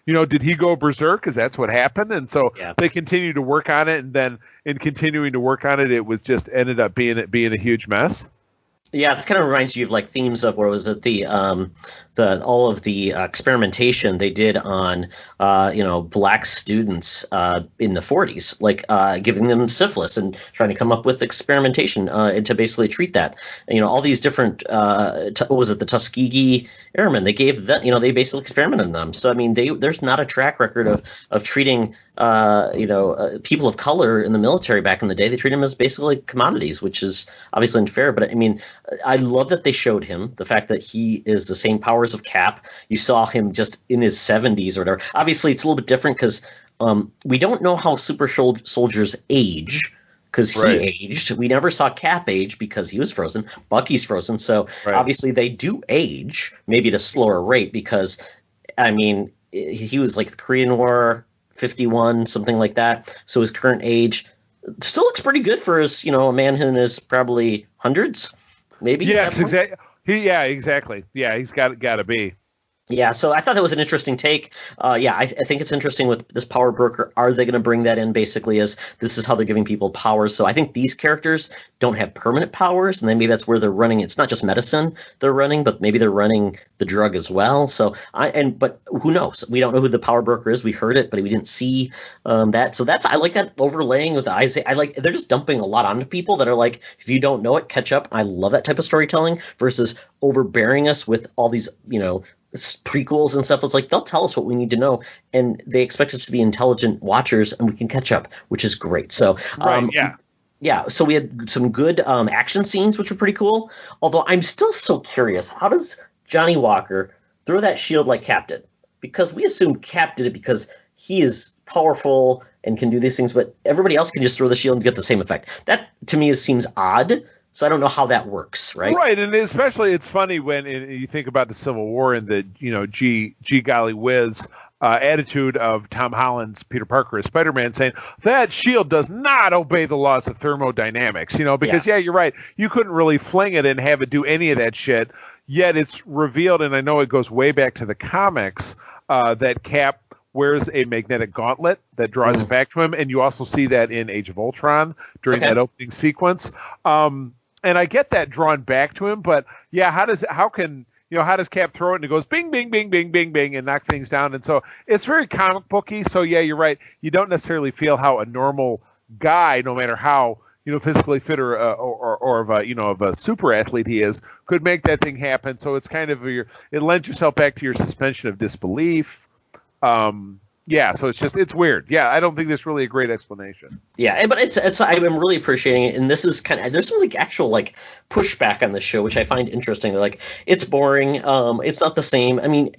Did he go berserk? Because that's what happened. And so they continued to work on it, and then in continuing to work on it, it was just ended up being a huge mess. Yeah, it kind of reminds you of like themes of where was it the all of the experimentation they did on black students in the 40s, like giving them syphilis and trying to come up with experimentation and to basically treat that. All these different what was it, the Tuskegee Airmen? They gave that, they basically experimented on them. So I mean, there's not a track record of treating people of color in the military back in the day. They treat them as basically commodities, which is obviously unfair. But I mean, I love that they showed him the fact that he is the same powers of Cap. You saw him just in his 70s or whatever. Obviously, it's a little bit different because we don't know how super soldiers age because he aged. We never saw Cap age because he was frozen. Bucky's frozen. So obviously they do age, maybe at a slower rate because, I mean, he was like the Korean War, 51, something like that. So his current age still looks pretty good for his, a man in his probably hundreds, maybe. Yes, exactly. Exactly. Yeah, he's got to be. Yeah, so I thought that was an interesting take. I think it's interesting with this power broker. Are they going to bring that in basically as this is how they're giving people powers? So I think these characters don't have permanent powers, and then maybe that's where they're running. It's not just medicine they're running, but maybe they're running the drug as well. But who knows? We don't know who the power broker is. We heard it, but we didn't see that. So I like that overlaying with Isaiah. They're just dumping a lot onto people that are like, if you don't know it, catch up. I love that type of storytelling versus overbearing us with all these, prequels and stuff. It's like they'll tell us what we need to know, and they expect us to be intelligent watchers, and we can catch up, which is great. So so we had some good action scenes, which were pretty cool. Although I'm still so curious, how does Johnny Walker throw that shield like Cap did? Because we assume Cap did it because he is powerful and can do these things, but everybody else can just throw the shield and get the same effect. That to me seems odd. So I don't know how that works, right? Right, and especially it's funny when you think about the Civil War and the gee golly whiz attitude of Tom Holland's Peter Parker as Spider-Man, saying that shield does not obey the laws of thermodynamics. Because you're right, you couldn't really fling it and have it do any of that shit. Yet it's revealed, and I know it goes way back to the comics, that Cap wears a magnetic gauntlet that draws it back to him, and you also see that in Age of Ultron during that opening sequence. And I get that drawn back to him, but how does Cap throw it and it goes bing, bing, bing, bing, bing, bing, and knock things down? And so it's very comic booky. So you're right. You don't necessarily feel how a normal guy, no matter how physically fit or of a super athlete he is, could make that thing happen. So it's kind of it lends yourself back to your suspension of disbelief. So it's weird. Yeah, I don't think there's really a great explanation. Yeah, but it's I'm really appreciating it, and this is there's some actual pushback on the show, which I find interesting. They're like, it's boring, it's not the same. I mean,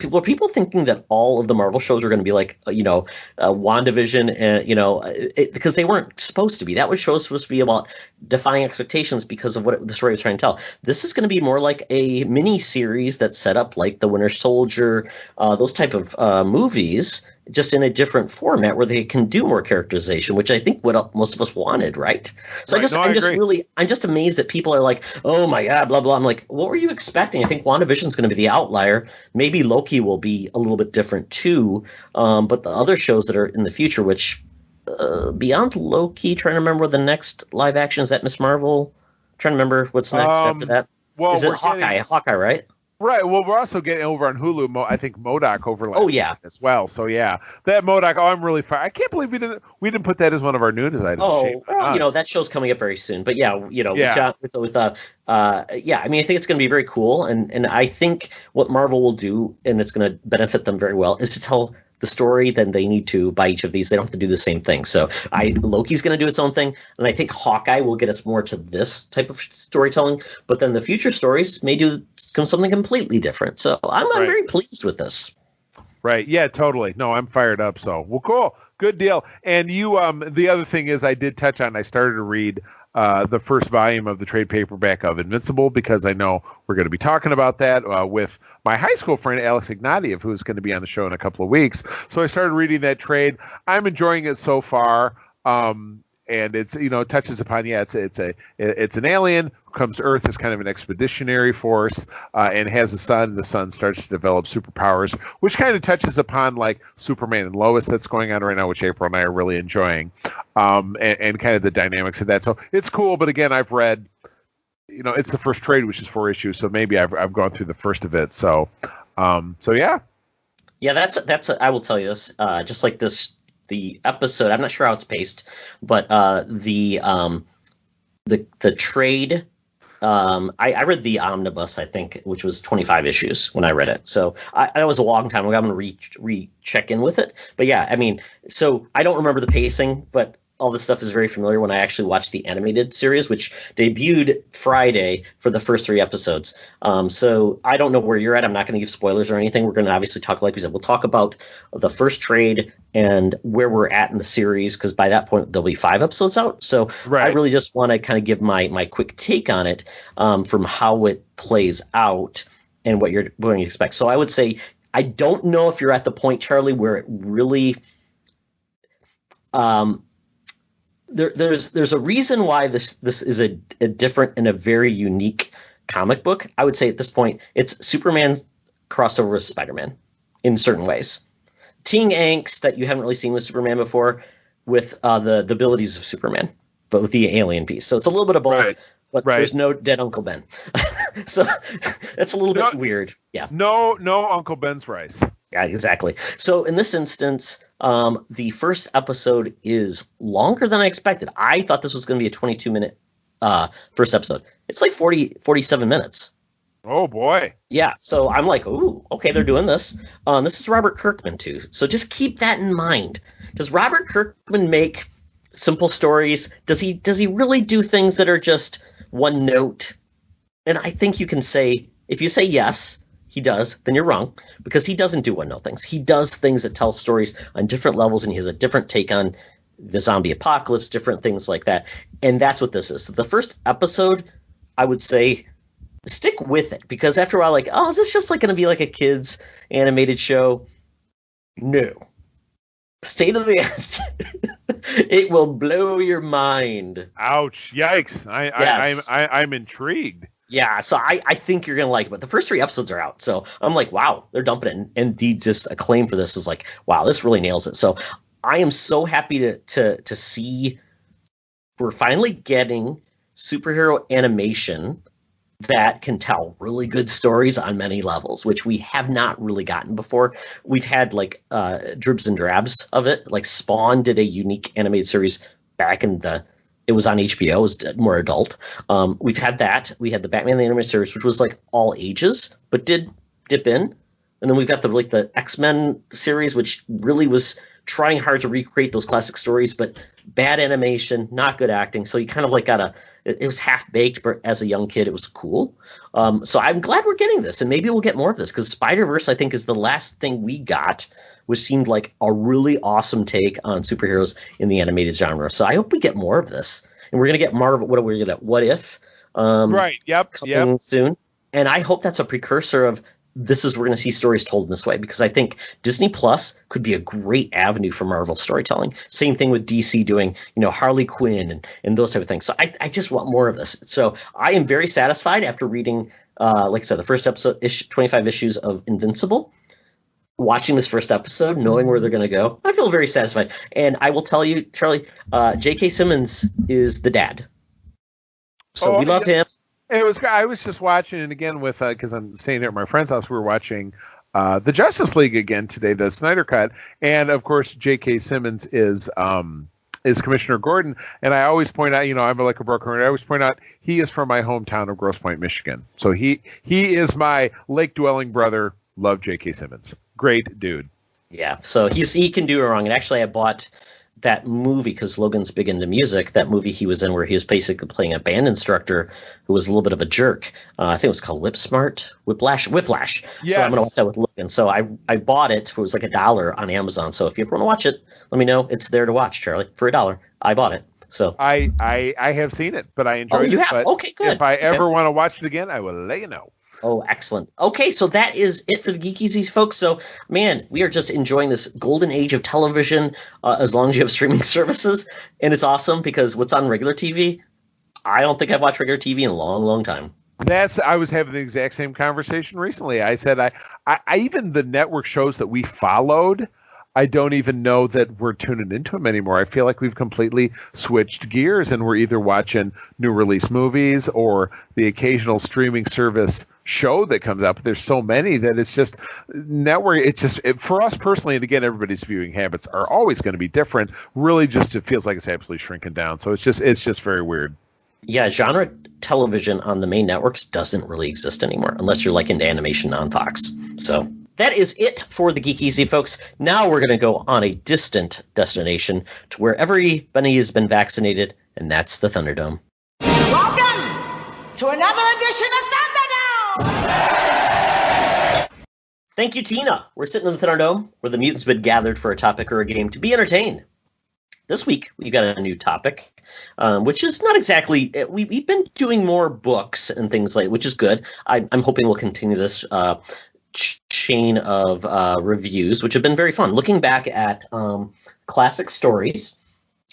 were people thinking that all of the Marvel shows are going to be like WandaVision, and because they weren't supposed to be. That was supposed to be about defying expectations because of what the story was trying to tell. This is going to be more like a mini series that's set up like the Winter Soldier, those type of movies, just in a different format where they can do more characterization, which I think what most of us wanted, right? So I'm just amazed that people are like, oh my God, blah, blah. I'm like, what were you expecting? I think WandaVision's going to be the outlier. Maybe Loki will be a little bit different too. But the other shows that are in the future, which beyond Loki, trying to remember the next live action, is that Miss Marvel? Trying to remember what's next after that. Well, is it Hawkeye? Hawkeye, right? Right. Well, we're also getting over on Hulu. I think MODOK overlaps. Oh yeah, as well. So yeah, that MODOK. Oh, I'm really fine. I can't believe we didn't put that as one of our news items. Oh, well, that show's coming up very soon. But yeah, I mean, I think it's going to be very cool, and I think what Marvel will do, and it's going to benefit them very well, is to tell the story than they need to by each of these. They don't have to do the same thing. So Loki's going to do its own thing, and I think Hawkeye will get us more to this type of storytelling. But then the future stories may do something completely different. So I'm very pleased with this. Right. Yeah, totally. No, I'm fired up. So, well, cool. Good deal. And you, the other thing is I did touch on, I started to read the first volume of the trade paperback of Invincible, because I know we're going to be talking about that with my high school friend Alex Ignatieff, who's going to be on the show in a couple of weeks. So I started reading that trade. I'm enjoying it so far. And it's, it touches upon, it's an alien who comes to Earth as kind of an expeditionary force, and has a son. The son starts to develop superpowers, which kind of touches upon like Superman and Lois that's going on right now, which April and I are really enjoying, and kind of the dynamics of that. So it's cool. But again, I've read, it's the first trade, which is 4 issues. So maybe I've gone through the first of it. So yeah. Yeah, that's I will tell you this, just like this. The episode, I'm not sure how it's paced, but the trade, I read the omnibus, I think, which was 25 issues when I read it. So that was a long time ago. I'm going to re-check in with it. But yeah, I mean, so I don't remember the pacing, but all this stuff is very familiar when I actually watched the animated series, which debuted Friday for the first 3 episodes. So I don't know where you're at. I'm not going to give spoilers or anything. We're going to obviously talk, like we said, we'll talk about the first trade and where we're at in the series, because by that point there'll be 5 episodes out. So right. I really just want to kind of give my quick take on it, from how it plays out and what you're going to expect. So I would say I don't know if you're at the point, Charlie, where it really There's a reason why this is a different and a very unique comic book. I would say at this point it's Superman crossover with Spider-Man in certain ways. Teen angst that you haven't really seen with Superman before, with the abilities of Superman, but with the alien piece. So it's a little bit of both, right. But right. There's no dead Uncle Ben. So that's a little bit weird. Yeah. No Uncle Ben's rice. Yeah, exactly. So in this instance, the first episode is longer than I expected. I thought this was going to be a 22-minute first episode. It's like 47 minutes. Oh, boy. Yeah, so I'm like, ooh, okay, they're doing this. This is Robert Kirkman, too. So just keep that in mind. Does Robert Kirkman make simple stories? Does he really do things that are just one note? And I think you can say, if you say yes, he does, then you're wrong, because he doesn't do one-note things. He does things that tell stories on different levels, and he has a different take on the zombie apocalypse, different things like that. And that's what this is. So the first episode, I would say, stick with it, because after a while, like, oh, is this just like going to be like a kid's animated show? No. State of the art. It will blow your mind. Ouch. Yikes. I'm intrigued. Yeah, so I think you're going to like it. But the first 3 episodes are out. So I'm like, wow, they're dumping it. And the just acclaim for this is like, wow, this really nails it. So I am so happy to see we're finally getting superhero animation that can tell really good stories on many levels, which we have not really gotten before. We've had like dribs and drabs of it. Like Spawn did a unique animated series back in it was on HBO. It was more adult. We've had that. We had the Batman the Animated Series, which was like all ages, but did dip in. And then we've got the X-Men series, which really was trying hard to recreate those classic stories, but bad animation, not good acting. So you kind of like it was half baked, but as a young kid, it was cool. So I'm glad we're getting this, and maybe we'll get more of this, because Spider-Verse, I think, is the last thing we got, which seemed like a really awesome take on superheroes in the animated genre. So I hope we get more of this. And we're going to get Marvel. What are we going to get? What If? Right. Yep. Coming soon. And I hope that's a precursor of we're going to see stories told in this way, because I think Disney Plus could be a great avenue for Marvel storytelling. Same thing with DC doing, Harley Quinn and those type of things. So I just want more of this. So I am very satisfied after reading, like I said, the first episode, 25 issues of Invincible. Watching this first episode, knowing where they're going to go, I feel very satisfied. And I will tell you, Charlie, J.K. Simmons is the dad. So we love him. I was just watching it again with, because I'm staying there at my friend's house. We were watching the Justice League again today, the Snyder Cut. And, of course, J.K. Simmons is Commissioner Gordon. And I always point out, I'm like a broken record. I always point out he is from my hometown of Grosse Pointe, Michigan. So he is my lake-dwelling brother. Love J.K. Simmons. Great dude. Yeah, so he can do no wrong. And actually, I bought that movie because Logan's big into music. That movie he was in where he was basically playing a band instructor who was a little bit of a jerk. I think it was called Whiplash. Yes. So I'm going to watch that with Logan. So I bought it. It was like $1 on Amazon. So if you ever want to watch it, let me know. It's there to watch, Charlie, for $1. I bought it. So I have seen it, but I enjoyed it. you have? But Okay, good. If I ever want to watch it again, I will let you know. Oh, excellent. Okay, so that is it for the Geekies, folks. So, man, we are just enjoying this golden age of television as long as you have streaming services. And it's awesome because what's on regular TV, I don't think I've watched regular TV in a long, long time. I was having the exact same conversation recently. I said I even the network shows that we followed, I don't even know that we're tuning into them anymore. I feel like we've completely switched gears and we're either watching new release movies or the occasional streaming service show that comes up. There's so many that it's just network. For us personally, and again, everybody's viewing habits are always going to be different. Really, just it feels like it's absolutely shrinking down. So it's just very weird. Yeah, genre television on the main networks doesn't really exist anymore unless you're like into animation on Fox. So that is it for the Geek Easy, folks. Now we're going to go on a distant destination to where everybody has been vaccinated, and that's the Thunderdome. Welcome to another edition of Thunderdome! Thank you, Tina. We're sitting in the Thunderdome where the mutants have been gathered for a topic or a game to be entertained. This week, we've got a new topic, which is not exactly – we've been doing more books and things like – which is good. I'm hoping we'll continue this chain of reviews, which have been very fun. Looking back at classic stories,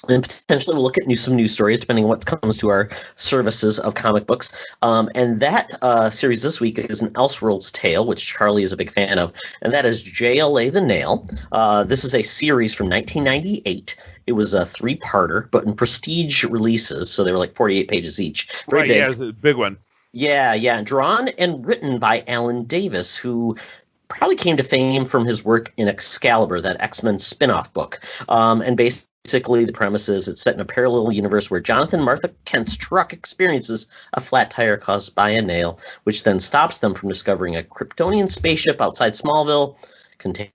and potentially we'll look at some new stories depending on what comes to our services of comic books. And that series this week is an Elseworld's Tale, which Charlie is a big fan of, and that is JLA the Nail. This is a series from 1998. It was a 3-parter, but in prestige releases, so they were like 48 pages each. Very big. Yeah, it's a big one. Yeah. Drawn and written by Alan Davis, who probably came to fame from his work in Excalibur, that X-Men spin-off book. And basically the premise is it's set in a parallel universe where Jonathan and Martha Kent's truck experiences a flat tire caused by a nail, which then stops them from discovering a Kryptonian spaceship outside Smallville containing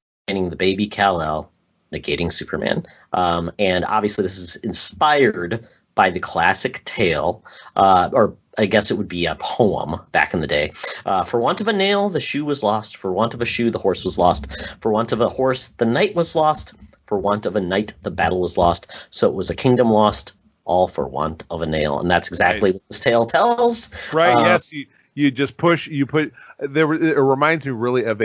the baby Kal-El, negating Superman. And obviously this is inspired by the classic tale, or I guess it would be a poem back in the day. For want of a nail, the shoe was lost. For want of a shoe, the horse was lost. For want of a horse, the knight was lost. For want of a knight, the battle was lost. So it was a kingdom lost, all for want of a nail. And that's exactly what this tale tells. Right, yes. You just push, you put, it reminds me really of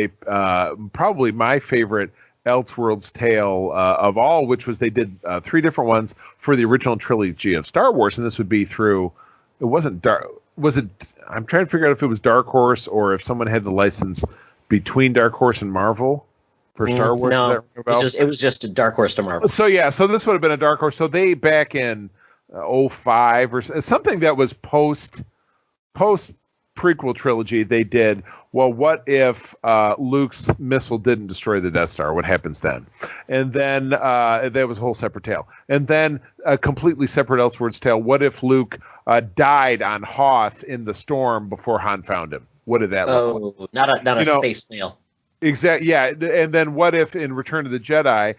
probably my favorite Elseworld's Tale of all, which was they did 3 different ones for the original trilogy of Star Wars, and this would be through. It wasn't Dark. Was it? I'm trying to figure out if it was Dark Horse or if someone had the license between Dark Horse and Marvel for Star Wars. No, it was just a Dark Horse to Marvel. So this would have been a Dark Horse. So they back in 05 or something that was post prequel trilogy, they did, well, what if Luke's missile didn't destroy the Death Star? What happens then? And then that was a whole separate tale. And then a completely separate Elseworld's Tale. What if Luke died on Hoth in the storm before Han found him? What did that look like? Not a space nail. Exactly. Yeah. And then what if in Return of the Jedi,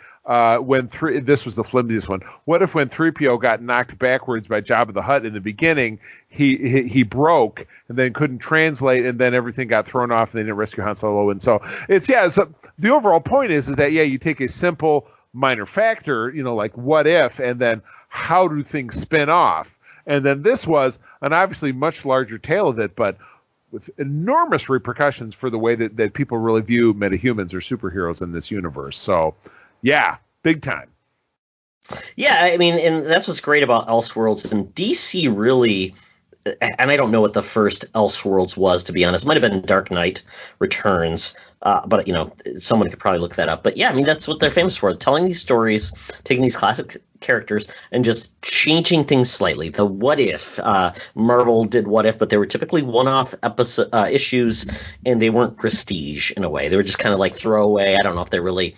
this was the flimsiest one. What if when 3PO got knocked backwards by Jabba the Hutt in the beginning, he broke and then couldn't translate, and then everything got thrown off and they didn't rescue Han Solo. And so so the overall point is that you take a simple minor factor, like what if, and then how do things spin off? And then this was an obviously much larger tale of it, but with enormous repercussions for the way that people really view metahumans or superheroes in this universe. So, yeah, big time. Yeah, I mean, and that's what's great about Elseworlds. And DC really, and I don't know what the first Elseworlds was, to be honest. It might have been Dark Knight Returns, but, someone could probably look that up. But, yeah, I mean, that's what they're famous for, telling these stories, taking these classic characters and just changing things slightly. The what if, Marvel did what if, but they were typically one-off issues, and they weren't prestige in a way. They were just kind of like throwaway. I don't know if they really,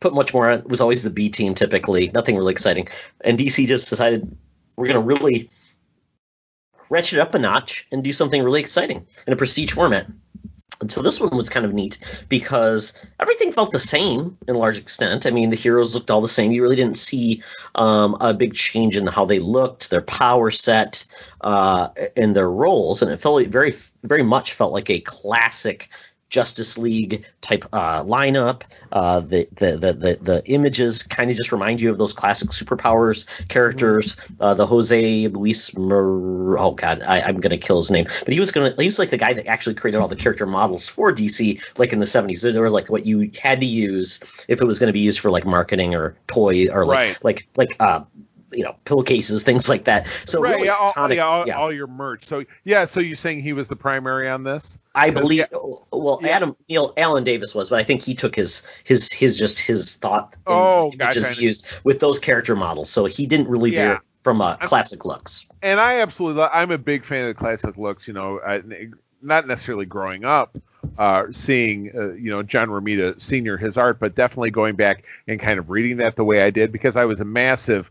put much more. It was always the B team typically, nothing really exciting. And DC just decided we're going to really ratchet up a notch and do something really exciting in a prestige format. And so this one was kind of neat because everything felt the same in a large extent. I mean, the heroes looked all the same. You really didn't see a big change in how they looked, their power set, and their roles. And it felt very, very much felt like a classic Justice League type lineup. The images kind of just remind you of those classic superpowers characters. The Jose Luis oh god, I'm gonna kill his name, but he was like the guy that actually created all the character models for DC, like in the 70s. There was like what you had to use if it was going to be used for like marketing or toy or like pillowcases, things like that. So right, really all your merch. So so you're saying he was the primary on this? I believe. Well, Alan Davis was, but I think he took his thought images he used with those character models. So he didn't really veer from classic looks. And I absolutely I'm a big fan of the classic looks. Not necessarily growing up seeing John Romita Sr. his art, but definitely going back and kind of reading that the way I did, because I was a massive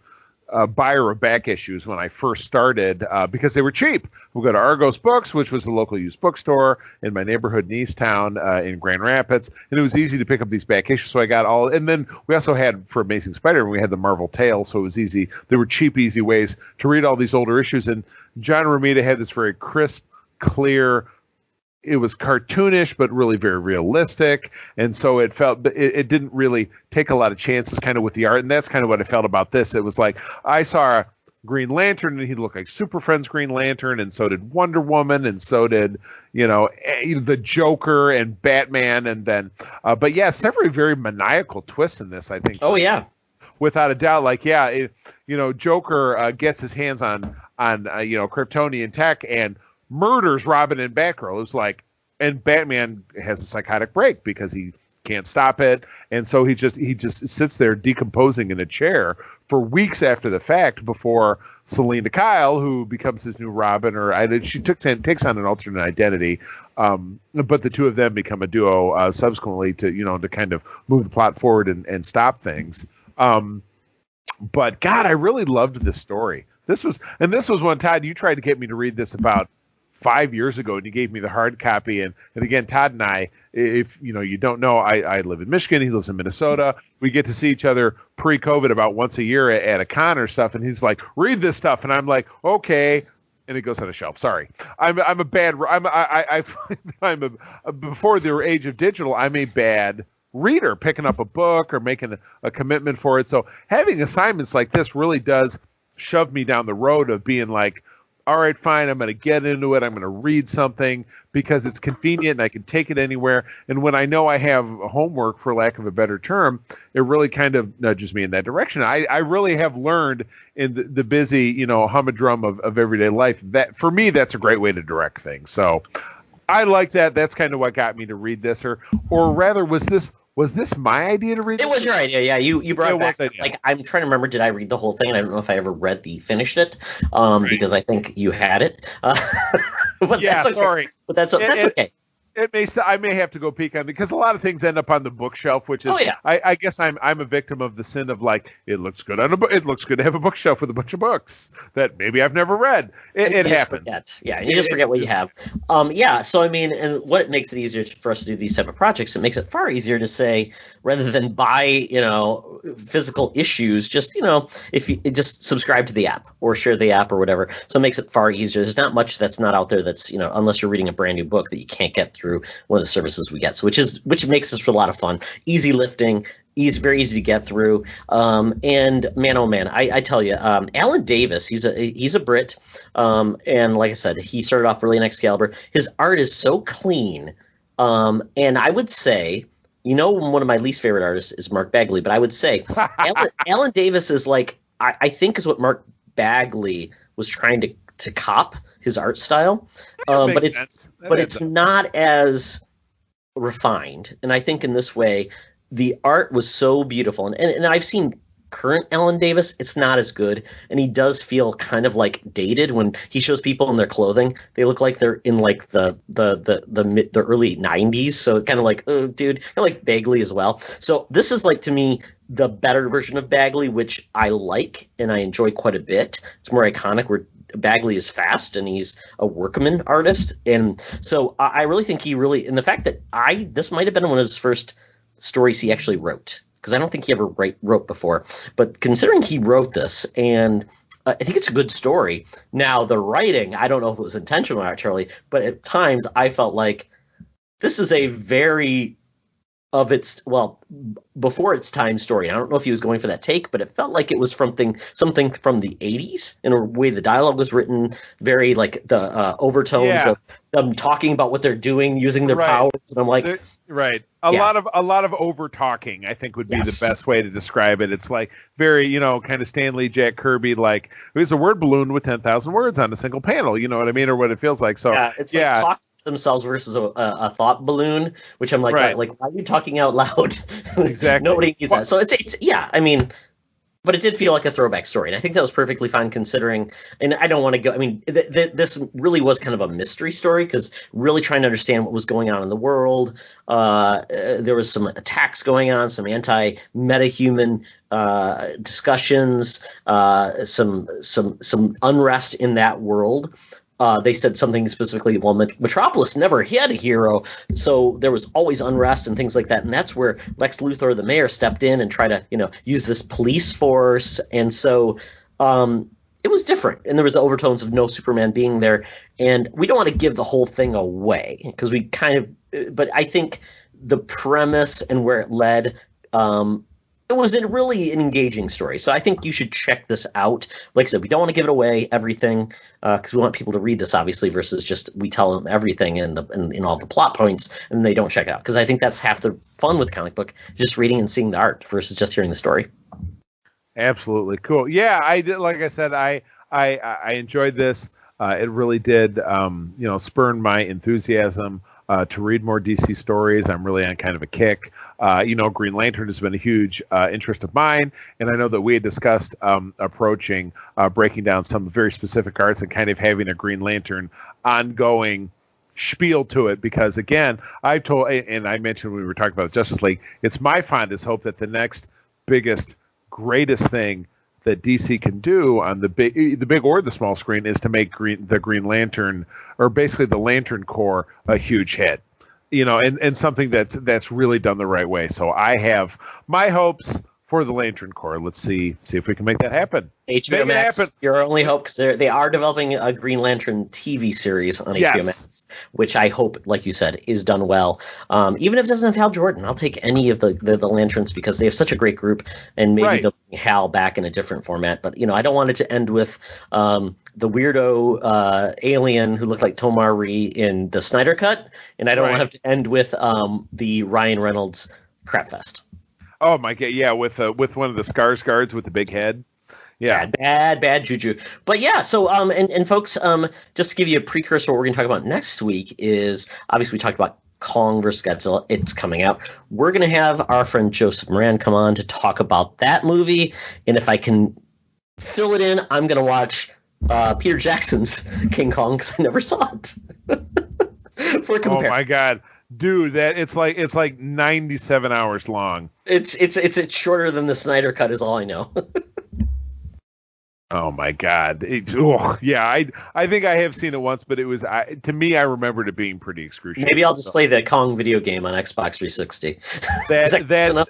buyer of back issues when I first started because they were cheap. We'll go to Argos Books, which was the local used bookstore in my neighborhood in Easttown in Grand Rapids, and it was easy to pick up these back issues. So I got all, and then we also had for Amazing Spider-Man, we had the Marvel Tales, so it was easy. They were cheap, easy ways to read all these older issues, and John Romita had this very crisp, clear. It was cartoonish, but really very realistic. And so it felt, it didn't really take a lot of chances kind of with the art. And that's kind of what I felt about this. It was like, I saw Green Lantern and he looked like Super Friends Green Lantern. And so did Wonder Woman. And so did, the Joker and Batman. And then, but yeah, several very maniacal twists in this, I think. Oh yeah. Without a doubt. Like, Joker gets his hands on Kryptonian tech and murders Robin and Batgirl. It was like, and Batman has a psychotic break because he can't stop it, and so he just sits there decomposing in a chair for weeks after the fact before Selena Kyle, who becomes his new Robin, she takes on an alternate identity, but the two of them become a duo subsequently to kind of move the plot forward and stop things. But God, I really loved this story. This was one, Todd, you tried to get me to read this about 5 years ago, and you gave me the hard copy. And again, Todd and I, if you don't know, I live in Michigan. He lives in Minnesota. We get to see each other pre-COVID about once a year at a con or stuff. And he's like, read this stuff. And I'm like, okay. And it goes on a shelf. Sorry. Before the age of digital, I'm a bad reader, picking up a book or making a commitment for it. So having assignments like this really does shove me down the road of being like, all right, fine, I'm going to get into it. I'm going to read something because it's convenient and I can take it anywhere. And when I know I have homework, for lack of a better term, it really kind of nudges me in that direction. I really have learned in the busy, humdrum of everyday life that for me, that's a great way to direct things. So I like that. That's kind of what got me to read this, or rather, was this my idea to read? It was your idea, yeah. You brought it back. Like, I'm trying to remember, did I read the whole thing? And I don't know if I ever finished it, because I think you had it. But yeah, that's okay. Sorry. But that's okay. I may have to go peek on it because a lot of things end up on the bookshelf, which is I guess I'm a victim of the sin of like, it looks good on a book. It looks good to have a bookshelf with a bunch of books that maybe I've never read. It happens. You just forget what you have. So I mean, and what makes it easier for us to do these type of projects, it makes it far easier to say, rather than buy physical issues, just if you just subscribe to the app or share the app or whatever. So it makes it far easier. There's not much that's not out there that's unless you're reading a brand new book that you can't get through one of the services we get, so which makes this for a lot of fun, easy lifting, very easy to get through. And man, oh man, I tell you, Alan Davis, he's a Brit, and like I said, he started off really in Excalibur. His art is so clean, and I would say, one of my least favorite artists is Mark Bagley, but I would say Alan Davis is like, I think is what Mark Bagley was trying to cop his art style, but it's not as refined. And I think in this way, the art was so beautiful. And I've seen current Alan Davis, it's not as good, and he does feel kind of like dated when he shows people in their clothing. They look like they're in like the early 90s. So it's kind of like, oh, dude, kind of like Bagley as well. So this is like, to me, the better version of Bagley, which I like and I enjoy quite a bit. It's more iconic, where Bagley is fast and he's a workman artist. And so I really think and the fact that this might have been one of his first stories he actually wrote, because I don't think he ever wrote before. But considering he wrote this, and I think it's a good story. Now, the writing, I don't know if it was intentional or not, Charlie, but at times I felt like this is a very before its time story. I don't know if he was going for that take, but it felt like it was something from the 80s in a way. The dialogue was written very like the overtones of them talking about what they're doing, using their powers, and I'm like, a lot of over talking, I think, would be the best way to describe it. It's like very, kind of Stanley Jack Kirby, like it's a word balloon with 10,000 words on a single panel, you know what I mean, or what it feels like. So it's like talking themselves versus a thought balloon, which I'm like, why are you talking out loud? Exactly. Nobody needs that. So it's I mean, but it did feel like a throwback story, and I think that was perfectly fine considering. And I don't want to go. I mean, this really was kind of a mystery story because really trying to understand what was going on in the world. There was some attacks going on, some anti-metahuman discussions, some unrest in that world. They said something specifically, well, Metropolis never had a hero, so there was always unrest and things like that. And that's where Lex Luthor, the mayor, stepped in and tried to, use this police force. And so it was different. And there was the overtones of no Superman being there. And we don't want to give the whole thing away because we but I think the premise and where it led, it was really an engaging story. So I think you should check this out. Like I said, we don't want to give it away, everything, because we want people to read this, obviously, versus just we tell them everything and all the plot points, and they don't check it out. Because I think that's half the fun with comic book, just reading and seeing the art versus just hearing the story. Absolutely. Cool. Yeah, I did. Like I said, I enjoyed this. It really did, spurn my enthusiasm to read more DC stories. I'm really on kind of a kick. Green Lantern has been a huge interest of mine, and I know that we had discussed approaching breaking down some very specific arts and kind of having a Green Lantern ongoing spiel to it, because again, I mentioned when we were talking about Justice League, it's my fondest hope that the next biggest, greatest thing that DC can do on the big or the small screen is to make the Green Lantern, or basically the Lantern Corps, a huge hit. And something that's really done the right way. So I have my hopes for the Lantern Corps. Let's see if we can make that happen. HBO Max, your only hope, because they are developing a Green Lantern TV series on HBO Max, which I hope, like you said, is done well. Even if it doesn't have Hal Jordan, I'll take any of the Lanterns because they have such a great group, and maybe they'll bring Hal back in a different format. But I don't want it to end with the weirdo alien who looked like Tomar Ree in the Snyder Cut, and I don't want it to end with the Ryan Reynolds crapfest. Oh my god, yeah, with one of the Skarsgårds with the big head. Yeah. Bad juju. But yeah, so and folks, just to give you a precursor, what we're gonna talk about next week is obviously we talked about Kong vs. Godzilla. It's coming out. We're gonna have our friend Joseph Moran come on to talk about that movie, and if I can fill it in, I'm gonna watch Peter Jackson's King Kong because I never saw it. For comparison. Oh my god. Dude, it's like 97 hours long. It's shorter than the Snyder Cut is all I know. Oh my god. I think I have seen it once, but it was to me I remembered it being pretty excruciating. Maybe I'll just play the Kong video game on Xbox 360. That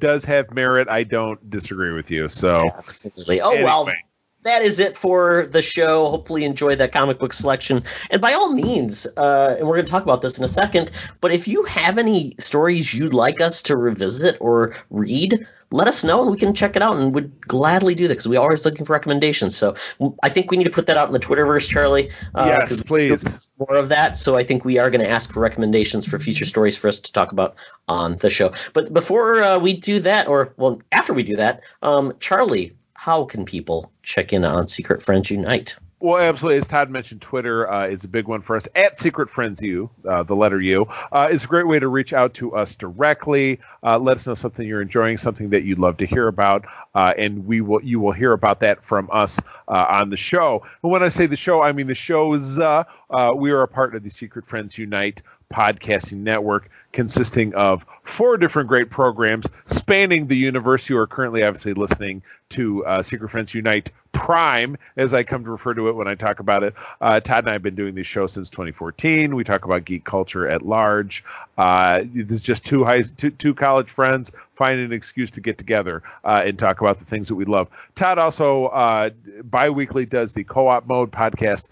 does have merit. I don't disagree with you. So absolutely. Oh anyway. Well. That is it for the show. Hopefully you enjoyed that comic book selection. And by all means, and we're going to talk about this in a second, but if you have any stories you'd like us to revisit or read, let us know and we can check it out, and would gladly do that because we're always looking for recommendations. So I think we need to put that out in the Twitterverse, Charlie. Yes, please. More of that. So I think we are going to ask for recommendations for future stories for us to talk about on the show. But before we do that, after we do that, Charlie, how can people check in on Secret Friends Unite? Well, absolutely. As Todd mentioned, Twitter is a big one for us. At Secret Friends U, the letter U, is a great way to reach out to us directly. Let us know something you're enjoying, something that you'd love to hear about, and you will hear about that from us on the show. And when I say the show, I mean the shows. We are a part of the Secret Friends Unite podcasting network, consisting of 4 different great programs spanning the universe. You are currently obviously listening to Secret Friends Unite Prime, as I come to refer to it when I talk about it. Todd and I have been doing these shows since 2014. We talk about geek culture at large. It's just two college friends finding an excuse to get together and talk about the things that we love. Todd also bi-weekly does the Co-op Mode podcast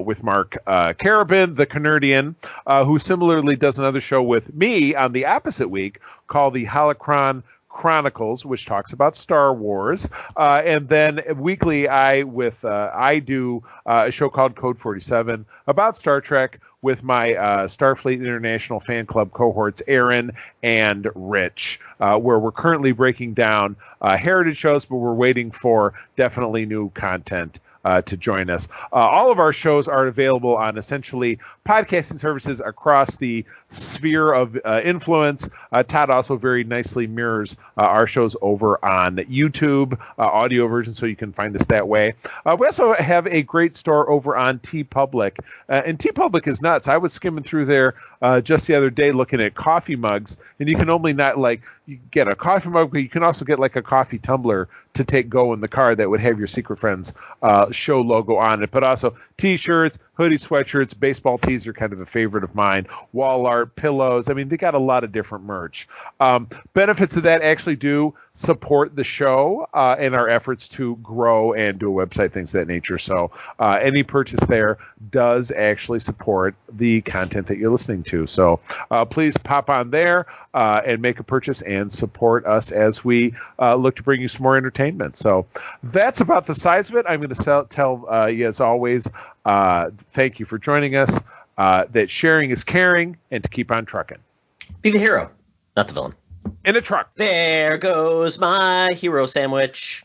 with Mark Carabin, the Canardian, who similarly does another show with me on the opposite week called the Holocron Chronicles, which talks about Star Wars, and then weekly I do a show called Code 47 about Star Trek with my Starfleet International fan club cohorts Aaron and Rich, where we're currently breaking down heritage shows, but we're waiting for definitely new content to join us. All of our shows are available on essentially podcasting services across the sphere of influence. Todd also very nicely mirrors our shows over on YouTube, audio version, so you can find us that way. We also have a great store over on TeePublic, and TeePublic is nuts. I was skimming through there just the other day looking at coffee mugs, and you can only you get a coffee mug, but you can also get like a coffee tumbler to go in the car that would have your Secret Friends show logo on it, but also t-shirts, hoodie, sweatshirts, baseball tees are kind of a favorite of mine, wall art, pillows. I mean, they got a lot of different merch. Benefits of that actually do support the show and our efforts to grow and do a website, things of that nature. So any purchase there does actually support the content that you're listening to. So please pop on there and make a purchase and support us as we look to bring you some more entertainment. So that's about the size of it. I'm going to tell you, as always, thank you for joining us, that sharing is caring, and to keep on trucking. Be the hero, not the villain. In a truck. There goes my hero sandwich.